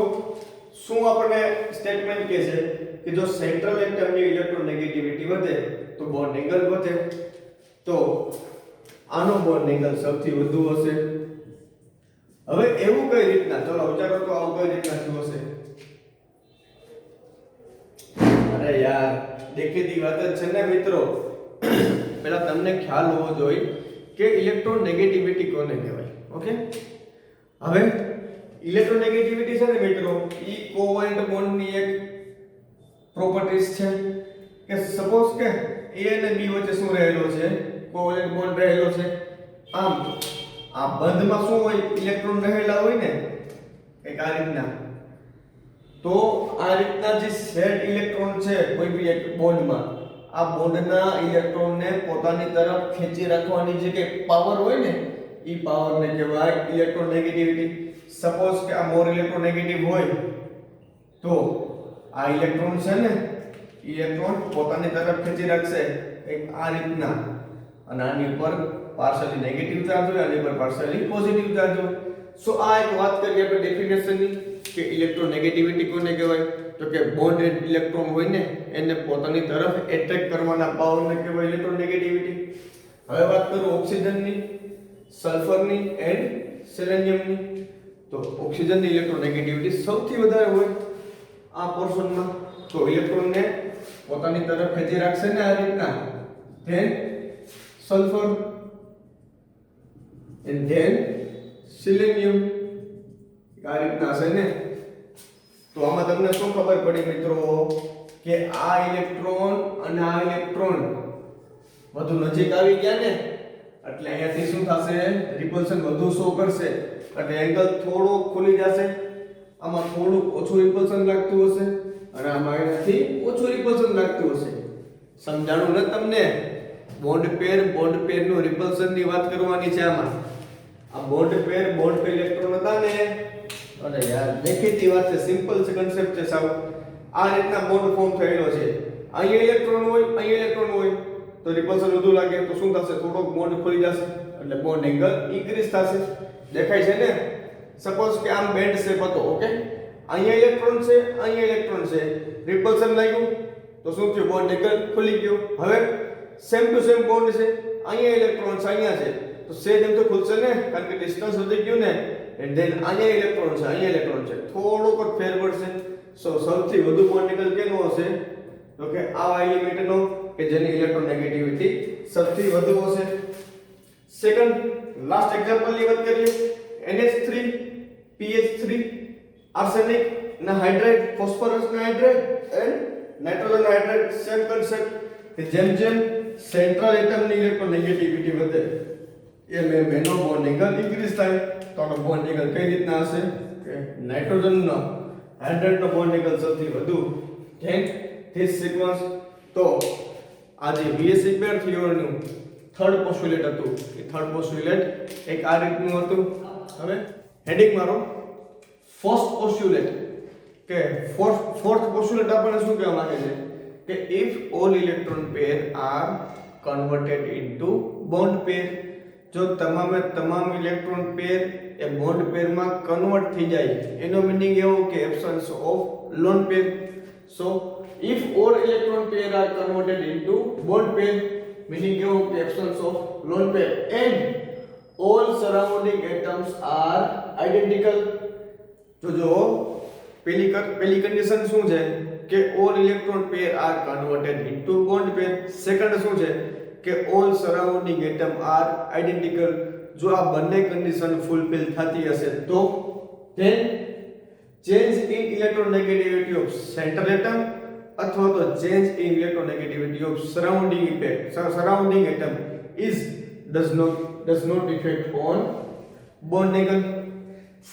શું આપણને સ્ટેટમેન્ટ કહે છે કે જો સેન્ટ્રલ એટમની ઇલેક્ટ્રોનેગેટિવિટી વધે તો બોન્ડ એંગલ વધે. તો આનો બોન્ડ એંગલ સૌથી વધુ હશે. હવે એવું કઈ રીતના, ચલો વિચારો તો આવું કઈ રીતના થયું હશે. અરે યાર દેખીતી વાત જ છે ને મિત્રો. પહેલા તમને ખ્યાલ હોવો જોઈએ કે ઇલેક્ટ્રોનેગેટિવિટી કોને કહેવાય. ઓકે, હવે ઇલેક્ટ્રોનેગેટિવિટી છે ને મિત્રો, ઈ કોવેલેન્ટ બોન્ડની એક પ્રોપર્ટીઝ છે કે સપોઝ કે A અને B વચ્ચે શું રહેલો છે, કોવેલેન્ટ બોન્ડ રહેલો છે. આમ આ બંધમાં શું હોય, ઇલેક્ટ્રોન રહેલા હોય ને એક આ રીતના. તો આ રીતના જે સેટ ઇલેક્ટ્રોન છે કોઈ બી એક બોન્ડમાં, આ બોન્ડના ઇલેક્ટ્રોનને પોતાની તરફ ખેંચી રાખવાની જે કે પાવર હોય ને, ઈ પાવરને કહેવાય ઇલેક્ટ્રોનેગેટિવિટી. સપોઝ કે આ મોર ઇલેક્ટ્રોનેગેટિવ હોય તો આ ઇલેક્ટ્રોન છે ને, ઇલેક્ટ્રોન પોતાની તરફ ખેંચી રાખશે એક આ રીતના, અને આની ઉપર પાર્શિયલી નેગેટિવ ચાર્જ હોય, આની ઉપર પાર્શિયલી પોઝિટિવ ચાર્જ હોય. સો આ એક વાત કરીએ આપણે ડેફિનેશનની કે ઇલેક્ટ્રોનેગેટિવિટી કોને કહેવાય. તો કે બોન્ડેડ ઇલેક્ટ્રોન હોય ને એને પોતાની તરફ એટ્રેક્ટ કરવાના પાવરને કહેવાય ઇલેક્ટ્રોનેગેટિવિટી. હવે વાત કરું ઓક્સિજનની, સલ્ફરની એન્ડ સેલેનિયમની. તો ઓક્સિજનની ઇલેક્ટ્રોનેગેટિવિટી સૌથી વધારે હોય આ પોર્શનમાં. તો ઇલેક્ટ્રોનને પોતાની તરફ ખેંચી રાખશે ને આ રીતના. Then sulphur and then selenium આ રીતના હશે ને. તો આમાં તમને શું ખબર પડી મિત્રો કે આ ઇલેક્ટ્રોન અને આ ઇલેક્ટ્રોન વધુ નજીક આવી ગયા ને, એટલે અહીંયાથી શું થશે, રિપલ્શન વધુ શો કરશે, એટલે એંગલ થોડો ખુલી જશે. આમાં થોડું ઓછું રિપલ્શન લાગતું હશે અને આમાં એનાથી ઓછું રિપલ્શન લાગતું હશે. સમજાણું ને તમને? બોન્ડ પેરનું રિપલ્શનની વાત કરવાની છે આમાં. આ બોન્ડ પેર ઇલેક્ટ્રોન હતા ને, અરે યાર દેખીતી વાત છે, સિમ્પલ છે, કન્સેપ્ટ છે સાવ. આ રીતના બોન્ડ ફોર્મ થયેલો છે. અહીંયા ઇલેક્ટ્રોન હોય, અહીંયા ઇલેક્ટ્રોન હોય તો રિપલ્શન વધુ લાગે તો શું થશે, થોડોક બોન્ડ ખુલી જશે એટલે બોન્ડ એંગલ ઇન્ક્રીઝ થશે. દેખાય છે ને? સપોઝ કે આમ બેન્ડ શેપ હતો. ઓકે, અહીંયા ઇલેક્ટ્રોન છે, અહીંયા ઇલેક્ટ્રોન છે, રિપલ્શન લાગ્યું તો શું થયું, બોન્ડ એંગલ ખુલી ગયો. હવે સેમ ટુ સેમ બોન્ડ છે, અહીંયા ઇલેક્ટ્રોન છે, અહીંયા છે, તો સેજ એમ તો ખુલશે ને, કારણ કે ડિસ્ટન્સ વધી ગયું ને. એન્ડ ધેન અહીંયા ઇલેક્ટ્રોન છે, અહીંયા ઇલેક્ટ્રોન છે, થોડોક જ ફેર પડશે. સો સૌથી વધુ બોન્ડ એંગલ કેનો હશે, તો કે આ એલિમેન્ટનો કે જેની ઇલેક્ટ્રોનેગેટિવિટી સૌથી વધુ હશે. સેકન્ડ લાસ્ટ એક્ઝામ્પલની વાત કરીએ. NH3 PH3 આર્સેનિક ના હાઇડ્રાઇડ, ફોસ્ફરસ ના hydride and nitrogen hydride. Same concept કે જેમ જેમ સેન્ટ્રલ એટમની ઇલેક્ટ્રોનેગેટિવિટી વધે એમ એનો બોન્ડ એંગલ ઇન્ક્રીઝ થાય. તો આનો બોન્ડ એંગલ કઈ રીતના હશે કે નાઇટ્રોજનનો હાઇડ્રાઇડનો બોન્ડ એંગલ સૌથી વધુ. Thank this sequence. તો આજે VSE પેર થિયરીનું થર્ડ પોસ્ટ્યુલેટ હતું. એ થર્ડ પોસ્ટ્યુલેટ એક આ રીતનું હતું. હવે હેડિંગ મારો ફર્સ્ટ પોસ્ટ્યુલેટ કે ફોર્થ પોસ્ટ્યુલેટ આપણને શું કહેવા માંગે છે કે if all electron pair are converted into bond pair. જો તમામે તમામ ઇલેક્ટ્રોન પેર એ બોન્ડ પેરમાં કન્વર્ટ થઈ જાય એનો મીનિંગ એવો કે absence of lone pair. So if all electron pair are converted into bond pair meaning એવો કે absence of lone pair and all surrounding atoms are identical. જો પેલી કન્ડિશન શું છે કે all electron pair are converted into bond pair. Second શું છે કે all surrounding atom are identical. જો આ બંને કન્ડિશન ફૂલફિલ થતી હશે તો then change in electronegativity of central atom અથવા તો change in electronegativity of surrounding atom does not affect on bond angle.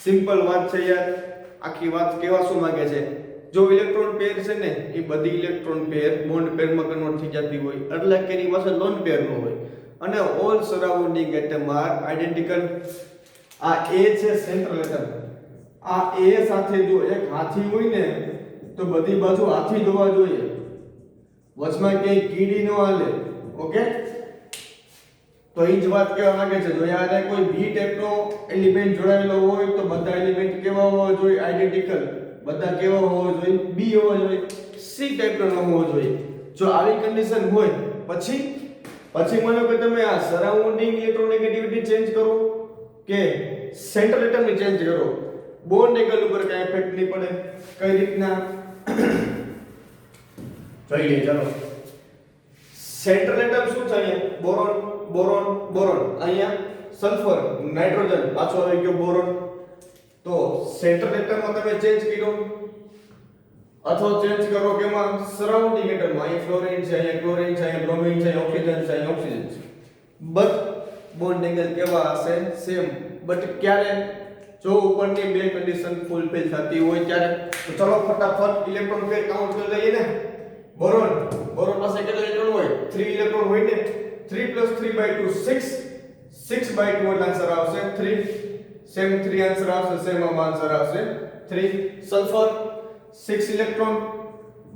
Simple વાત છે યાર. આખી વાત કેવા શું માંગે છે, જો ઇલેક્ટ્રોન પેર છે ને એ બધી ઇલેક્ટ્રોન પેર બોન્ડ પેરમાં કન્વર્ટ થઈ જતી હોય એટલે કે એની પાસે લોન પેર નો હોય અને all surrounding atom are identical. આ એ છે સેન્ટ્રલ એટમ. આ એ સાથે જો એક હાથી હોય ને તો બધી બાજુ હાથી જોવા જોઈએ, વચમાં ક્યાંય કીડી ન હાલે. ઓકે, તો એ જ વાત કહેવા માંગે છે. જો યાર કોઈ બી ટાઈપનો એલિમેન્ટ જોડાયેલો હોય તો બધા એલિમેન્ટ કેવા હોવા જોઈએ? આઇડેન્ટિકલ. બધા કેવા હોવા જોઈએ? બી હોવા જોઈએ, સી ટાઈપનો ન હોવો જોઈએ. જો આવી કન્ડિશન હોય પછી માનો કે તમે આ સરાઉન્ડિંગ ઇલેક્ટ્રોનેગેટિવિટી ચેન્જ કરો કે સેન્ટ્રલ એટમની ચેન્જ કરો, બોન્ડ એંગલ ઉપર કઈ ઇફેક્ટ નહીં પડે. કઈ રીતના જોઈ લઈએ. ચાલો, સેન્ટ્રલ એટમ શું છે? અહીંયા બોરોન અહીંયા સલ્ફર, નાઇટ્રોજન, પાછો આવી ગયો બોરોન. તો સેન્ટ્રલ એટમમાં તમે ચેન્જ કર્યો અથવા ચેન્જ કરો કેમાં? સરાઉન્ડિંગ એટમમાં. અહીં ફ્લોરીન છે, અહીંયા ક્લોરીન છે, અહીંયા બ્રોમિન છે, અહીંયા ઓક્સિજન છે, અહીંયા ઓક્સિજન છે. બટ બોન્ડ એંગલ કેવા હશે? સેમ. બટ ક્યારે? જો ઉપરની બે કન્ડિશન ફૂલફિલ થતી હોય ત્યારે. તો ચલો ફટાફટ ઇલેક્ટ્રોન પેર કાઉન્ટ કરી લઈએ ને. બોરોન પાસે કેટલા ઇલેક્ટ્રોન હોય? 3 ઇલેક્ટ્રોન હોય ને. 3 + 3/2 6 6/2 એટલે આન્સર આવશે 3. સેમ 3 આન્સર આવશે. સેમ આન્સર આવશે 3. સલ્ફર 6 ઇલેક્ટ્રોન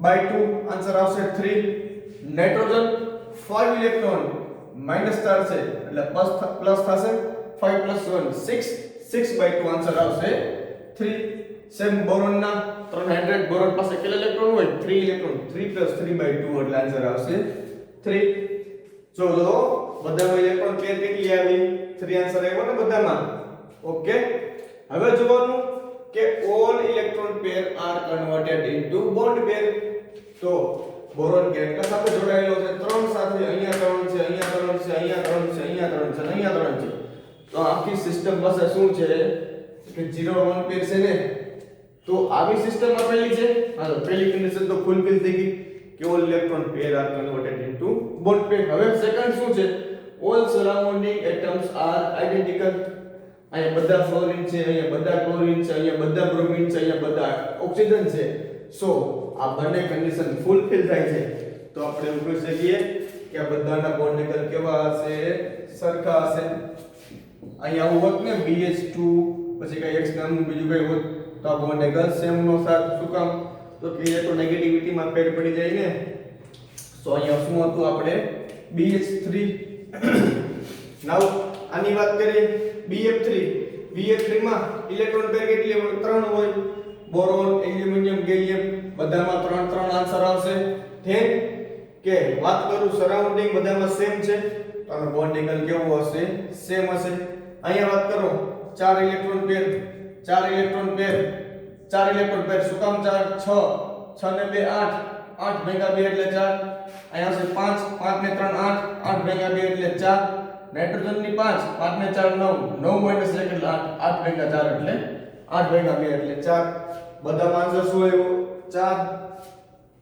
by 2 આન્સર આવશે 3. નાઇટ્રોજન 5 ઇલેક્ટ્રોન -4 છે એટલે પ્લસ થશે 5 + 1 6 6/2 આન્સર આવશે 3. સેમ બોરોન ના 300 બોરોન પાસે કેટલા ઇલેક્ટ્રોન હોય? 3 ઇલેક્ટ્રોન. 3 + 3/2 એટલે આન્સર આવશે 3. જો બધામાં ઇલેક્ટ્રોન પેર કેટલી આવી? 3 આન્સર આવ્યો ને બધામાં. ઓકે, હવે જોવાનું કે all electron pair are converted into bond pair. તો બોરોન કેટલા સાથે જોડાયેલો છે? 3 સાથે. અહીંયા 3 છે, અહીંયા 3 છે, અહીંયા 3 છે, અહીંયા 3 છે, અહીંયા 3 છે. તો આખી સિસ્ટમ પાસે શું છે કે 0 1 પેર છે ને. તો આવી સિસ્ટમ આપેલી છે. હાલો, પહેલી કન્ડિશન તો ફૂલફિલ થઈ ગઈ કે all electron pair are converted into bond pair. હવે સેકન્ડ શું છે? all surrounding atoms are identical. અહીંયા બધા ફ્લોરીન છે, અહીંયા બધા ક્લોરીન છે, અહીંયા બધા બ્રોમિન છે, અહીંયા બધા ઓક્સિજન છે. સો આ બંને કન્ડિશન ફૂલફિલ થાય છે તો આપણે એવું કહી શકીએ કે આ બધાના બોન્ડ એંગલ કેવા હશે? સરખા હશે. અહીંયા આવું હોત ને BH2 પછી કઈ X નામનું બીજું કઈ હોત તો આ બોન્ડ એંગલ સેમ નો સાથ. શું કામ? તો કે એ તો નેગેટિવિટી માં પેર પડી જાય ને. સો અહીંયા શું હતું? આપણે BH3. નાઉ આની વાત કરીએ BF3 માં ઇલેક્ટ્રોન પેર કેટલી હોય? 3 હોય. બોરોન, એલ્યુમિનિયમ, ગેલિયમ બધામાં 3 આન્સર આવશે. ધેન કે વાત કરું સરાઉન્ડિંગ બધામાં સેમ છે તો આનો બોન્ડ એંગલ કેવો હશે? સેમ હશે. અહીંયા વાત કરો 4 ઇલેક્ટ્રોન પેર શું કામ 4? 6 ને 2 8 8 ભેગા 2 એટલે 4. અહીંયા હશે 5 5 ને 3 8 8 ભેગા 2 એટલે 4. નાઇટ્રોજન ની 5 5 ને 4 9 9 - 1 એટલે 8 8 ભેગા 4 એટલે 8 ભેગા 2 એટલે 4. બધામાં આન્સર શું આવ્યો? 4.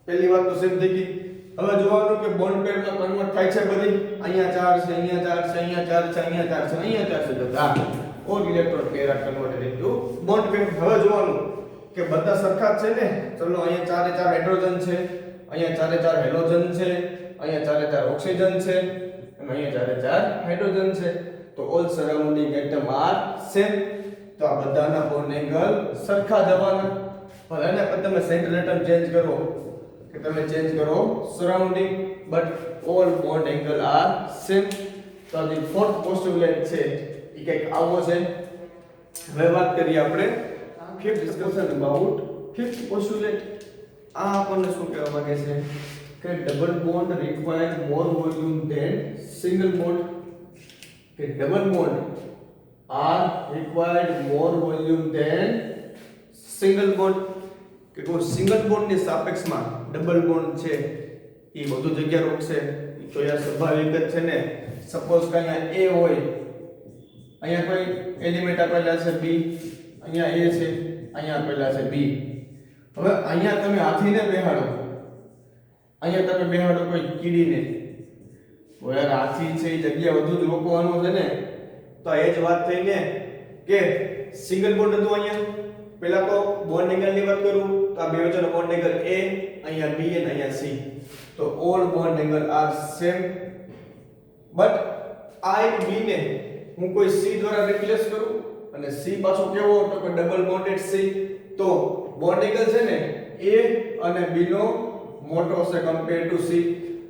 પહેલી વાત તો સેમ થઈ ગઈ. હવે જોવાનું કે બોન્ડ પેરમાં કન્વર્ટ થાય છે બધી. અહીંયા 4 છે, અહીંયા 4 છે, અહીંયા 4 છે, અહીંયા 4 છે, અહીંયા 4 છે. તો આ all electron pair are converted into bond pair. હવે જોવાનું કે બધા સરખા જ છે ને. ચલો અહીંયા 4 હાઇડ્રોજન છે, અહીંયા 4 હેલોજન છે, અહીંયા 4 ઓક્સિજન છે, અને અહીંયા 4 હાઇડ્રોજન છે. તો all surrounding atom are same. તો આ બધાના બોન્ડ એંગલ સરખા જવાના. હવે એને પછી તમે સેન્ટ્રલ એટમ ચેન્જ કરો કે તમે ચેન્જ કરો surrounding, but all bond angle are same. તો આ જે ફોર્થ પોસ્ટ્યુલેટ છે એ કંઈક આવો છે. હવે વાત કરીએ આપણે fifth discussion about fifth postulate. આ આપણને શું કહેવા માંગે છે કે double bond require more volume than single bond. કે double bond are required more volume than single bond. કે કોઈ સિંગલ બોન્ડની સાપેક્ષમાં ડબલ બોન્ડ છે એ વધુ જગ્યા રોકશે. તો યાર સ્વાભાવિક જ છે ને. સપોઝ કે અહીંયા A હોય, અહીંયા કોઈ એલિમેન્ટ આપેલા છે B, અહીંયા A છે, અહીંયા આપેલા છે B. હવે અહીંયા તમે હાથીને બેહાડો, અહીંયા તમે બેહાડો કોઈ કીડીને, તો યાર હાથી છે એ જગ્યા વધુ જ રોકવાનો છે ને. તો એ જ વાત થઈ ને કે સિંગલ બોન્ડ હતું અહીંયા. પહેલા તો બોન્ડ એંગલની વાત કરું તો આ બે વચ્ચેનો બોન્ડ એંગલ A, અહીંયા B અને અહીંયા C. તો all bond angle are same. But આ એક B ને હું કોઈ C દ્વારા રિપ્લેસ કરું અને C પાછો કેવો તો કે ડબલ બોન્ડેડ C. તો બોન્ડ એંગલ છે ને A અને B નો મોટો હશે કમ્પેર ટુ C.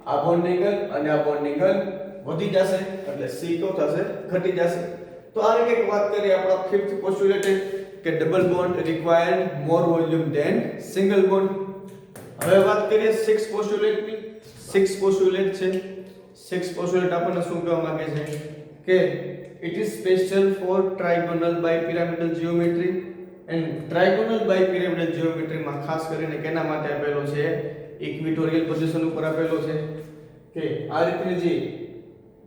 આ બોન્ડ એંગલ અને આ બોન્ડ એંગલ વધી જશે એટલે C તો થશે ઘટી જશે. તો આ એક વાત કરીએ આપણા ફિફ્થ પોસ્ટ્યુલેટ કે double bond required more volume than single bond. હવે વાત કરીએ સિક્સ પોસ્ટ્યુલેટની. સિક્સ પોસ્ટ્યુલેટ છે. સિક્સ પોસ્ટ્યુલેટ આપણને શું કહેવા માંગે છે કે it is special for trigonal bipyramidal geometry and trigonal bipyramidal geometry માં ખાસ કરીને કેના માટે આપેલો છે ઇક્વિટોરિયલ પોઝિશન ઉપર આપેલો છે. કે આ રીતની જે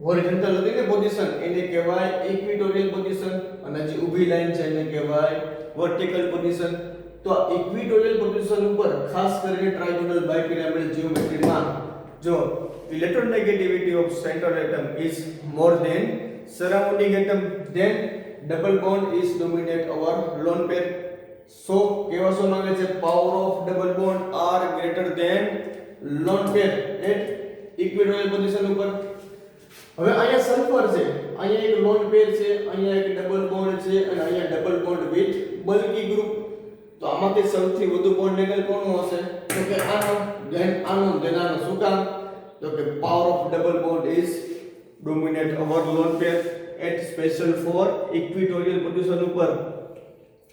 હોરિઝોન્ટલ હતી ને પોઝિશન એને કહેવાય ઇક્વિટોરિયલ પોઝિશન અને જે ઊભી લાઈન છે એને કહેવાય વર્ટિકલ પોઝિશન. તો આ ઇક્વિટોરિયલ પોઝિશન ઉપર ખાસ કરીને ટ્રાયગોનલ બાયપિરામિડલ જીઓમેટ્રીમાં જો electronegativity of central atom is more than surrounding atom, then double bond is dominate over lone pair. So કહેવામાં આવે છે power of double bond are greater than lone pair at equatorial position ઉપર. હવે અહીંયા સલ્ફર છે, અહીંયા એક lone pair છે, અહીંયા એક ડબલ બોન્ડ છે અને અહીંયા double bond with bulky group. તો આમાંથી સૌથી વધુ બોન્ડ એંગલ કોનો હશે તો કે આનો, ધેન આનો, ધેન આનો. શું કામ તો કે power of double bond is dominate over lone pair at special for equatorial position ઉપર.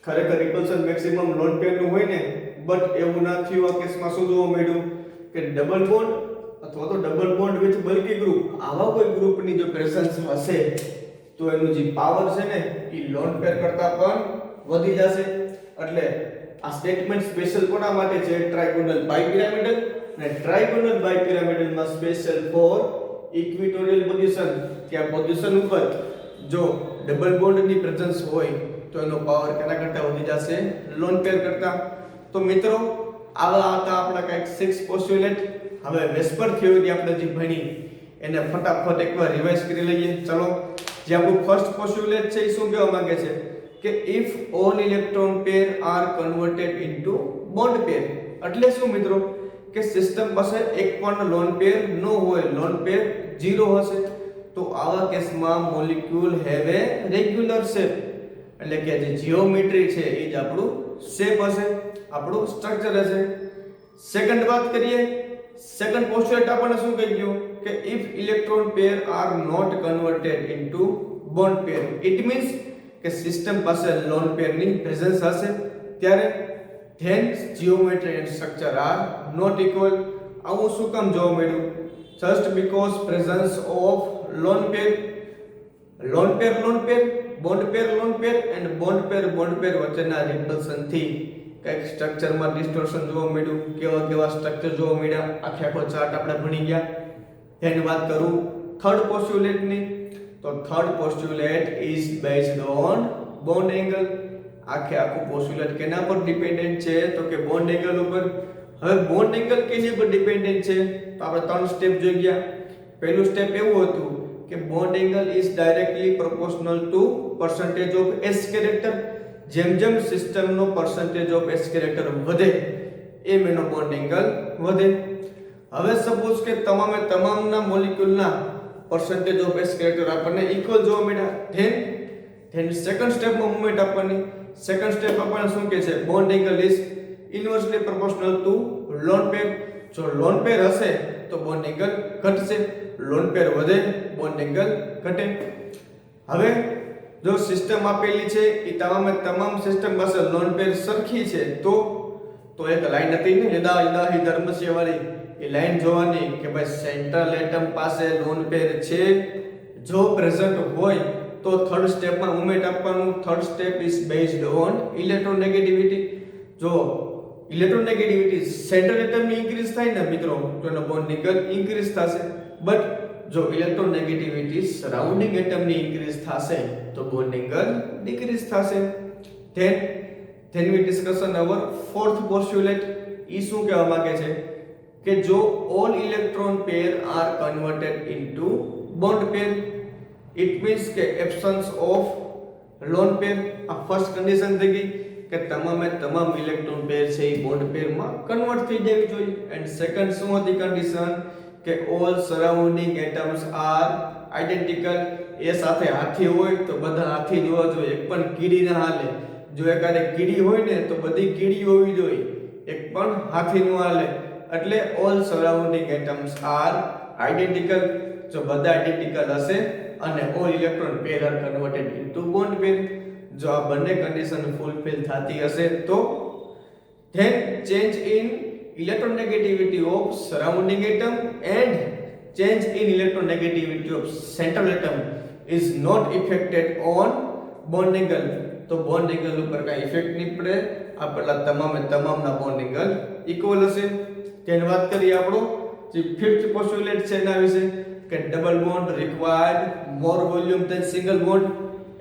ખરેખર રિપલ્શન મેક્સિમમ લોન પેર નું હોય ને, બટ એવું ના થયું. આ કેસમાં શું જોવા મળ્યું કે ડબલ બોન્ડ અથવા તો double bond with bulky group આવા કોઈ ગ્રુપની જો પ્રેઝન્સ હશે તો એનું જે પાવર છે ને એ લોન પેર કરતા પણ વધી જશે. એટલે આ સ્ટેટમેન્ટ સ્પેશિયલ કોના માટે છે ટ્રાયગોનલ બાયપિરામિડલ. અને ટ્રાયગોનલ બાયપિરામિડલ માં સ્પેશિયલ ફોર ઇક્વિટોરિયલ પોઝિશન કે આ પોઝિશન ઉપર જો ડબલ બોન્ડ ની પ્રેઝન્સ હોય તો એનો પાવર કેના કરતા વધી જશે લોન પેર કરતા. તો મિત્રો આવા હતા આપણા કંઈક સિક્સ પોસ્ટ્યુલેટ. હવે વેસ્પર થિયરી આપણે જે ભણી એને ફટાફટ એકવાર રિવાઇઝ કરી લઈએ. ચલો, જે આપણું ફર્સ્ટ પોસ્ટ્યુલેટ છે એ શું કહેવા માંગે છે કે if all electron pair are converted into bond pair. એટલે શું મિત્રો કે સિસ્ટમ પાસે એક પણ લોન પેર ન હોય, લોન પેર 0 હશે. તો આવા કેસમાં molecule have a regular shape. એટલે કે જે જીઓમેટ્રી છે એ જ આપણું શેપ હશે, આપણું સ્ટ્રક્ચર હશે. સેકન્ડ વાત કરીએ, સેકન્ડ પોસ્ટ્યુલેટ આપણને શું કહી ગયું કે if electron pair are not converted into bond pair, it means કે સિસ્ટમ પાસે લોન પેર ની પ્રેઝન્સ હશે ત્યારે then geometry and structure are not equal. આવું શું કામ જોવા મળ્યું? just because presence of lone pair, lone pair bond pair lone pair and bond pair વચ્ચેના રિપલ્શન થી કઈક સ્ટ્રક્ચરમાં ડિસ્ટોર્શન જોવા મળ્યું. કેવા સ્ટ્રક્ચર જોવા મળ્યા આખો ચાર્ટ આપણે ભણી ગયા. એની વાત કરું થર્ડ પોસ્ટ્યુલેટ ની, તો third postulate is based on bond angle. આખું પોસ્ટ્યુલેટ કેના પર ડિપેન્ડન્ટ છે તો કે બોન્ડ એંગલ ઉપર. હવે બોન્ડ એંગલ કેની પર ડિપેન્ડન્ટ છે તો આપણે ત્રણ સ્ટેપ જોઈ ગયા. પહેલું સ્ટેપ એવું હતું કે bond angle is directly proportional two percentage of S character. જેમ જેમ સિસ્ટમનો પરસેન્ટેજ ઓફ એસ કેરેક્ટર વધે એમ એનો બોન્ડ એંગલ વધે. હવે સપોઝ કે તમામના મોલેક્યુલના પરસેન્ટેજ ઓફ એસ કેરેક્ટર આપણને ઇક્વલ જોવા મળ્યા. ધેન સેકન્ડ સ્ટેપમાં મૂવમેન્ટ આપવાની. સેકન્ડ સ્ટેપ આપણને શું કહે છે bond angle is inversely proportional to lone pair. જો લોન પેર હશે તો બોન્ડ એંગલ ઘટશે, લોન પેર વધે બોન્ડ એંગલ ઘટે. હવે જો સિસ્ટમ આપેલી છે એ તમામ સિસ્ટમ પાસે લોન પેર સરખી છે તો એક લાઈન હતી ને યદા ધર્મસ્ય વાળી, એ લાઈન જોવાની કે ભાઈ સેન્ટ્રલ એટમ પાસે લોન પેર છે. જો પ્રેઝન્ટ હોય તો થર્ડ સ્ટેપમાં મુવમેન્ટ આપવાનું. Third step is based on electronegativity. જો ઇલેક્ટ્રોનેગેટિવિટી સેન્ટ્રલ એટમની ઇન્ક્રીઝ થાય ને મિત્રો તો એનો બોન્ડ એંગલ ઇન્ક્રીઝ થશે. બટ જો ઇલેક્ટ્રોનેગેટિવિટી સરાઉન્ડિંગ એટમની ઇન્ક્રીઝ થશે તો બોન્ડ એંગલ ડિક્રીઝ થશે. then we discussion our fourth postulate. ઈ શું કહેવા માંગે છે કે જો all electron pair are converted into bond pair, it means કે absence of lone pair. આ ફર્સ્ટ કન્ડિશન થઈ ગઈ કે તમામ ઇલેક્ટ્રોન પેર છે એ બોન્ડ પેરમાં કન્વર્ટ થઈ જવી જોઈએ. એન્ડ સેકન્ડ શું હતી કન્ડિશન કે all surrounding atoms are identical. એ સાથે હાથી હોય તો બધા હાથી જોવા જોઈએ, એક પણ કીડી ના હાલે. જો એકારે કીડી હોય ને તો બધી કીડી હોવી જોઈએ, એક પણ હાથી નો હાલે. એટલે all surrounding atoms are identical. જો બધા આઇડેન્ટિકલ હશે અને all electron pair are converted into bond pair. જો આ બંને કન્ડિશન ફૂલફિલ થતી હશે તો then change in electronegativity of surrounding atom and change in electronegativity of central atom is not affected on bond angle. તો bond angle ઉપર કાંઈ effect નહીં પડે. આ પેલા તમામના બોન્ડ એંગલ ઇક્વલ હશે. તેની વાત કરીએ આપણો જે ફિફ્થ પોસ્ટ્યુલેટ છે એના વિશે કે double bond required more volume than single bond.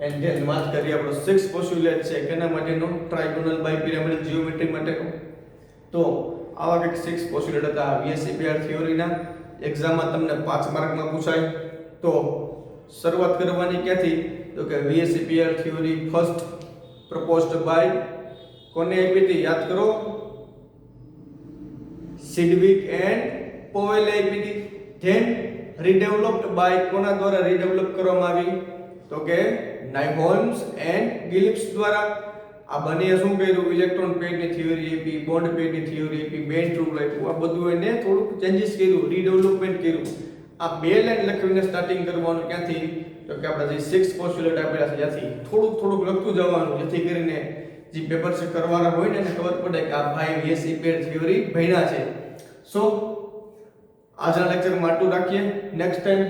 And then વાત કરીએ આપણો સિક્સ પોસ્ટ્યુલેટ છે કેના માટેનો ટ્રાયગોનલ બાયપિરામિડલ જીઓમેટ્રી માટેનો. તો આવા કંઈક સિક્સ પોસ્ટ્યુલેટ હતા VSEPR થિયોરીના. એક્ઝામમાં તમને 5 માર્કમાં પૂછાય. તો શરૂઆત કરવાની ક્યાંથી તો કે VSEPR theory first proposed by કોને આપી હતી યાદ કરો, સિડવિક એન્ડ પોવેલે આપી હતી. ધેન રીડેવલપ્ડ બાય કોના દ્વારા રીડેવલપ કરવામાં આવી તો કે નાઇહોલ્મ્સ એન્ડ ગિલિપ્સ દ્વારા. આ બંને શું કર્યું ઇલેક્ટ્રોન પેરની થિયરી આપી, બોન્ડ પેરની થિયરી આપી, બેન્ડ રૂલ આપ્યું. આ બધું એને થોડુંક ચેન્જીસ કર્યું, રીડેવલપમેન્ટ કર્યું. આ બે લાઈન લખીને સ્ટાર્ટિંગ કરવાનું ક્યાંથી તો કે આપણે જે 6 પોસ્ટ્યુલેટ આપેલા છે ત્યાંથી થોડુંક લખતું જવાનું, જેથી કરીને જે પેપર ચેક કરવાના હોય ને એને ખબર પડે કે આ ભાઈ VSEPR થિયરી ભણ્યા છે. સો આજના લેક્ચરમાં આટલું રાખીએ. Next time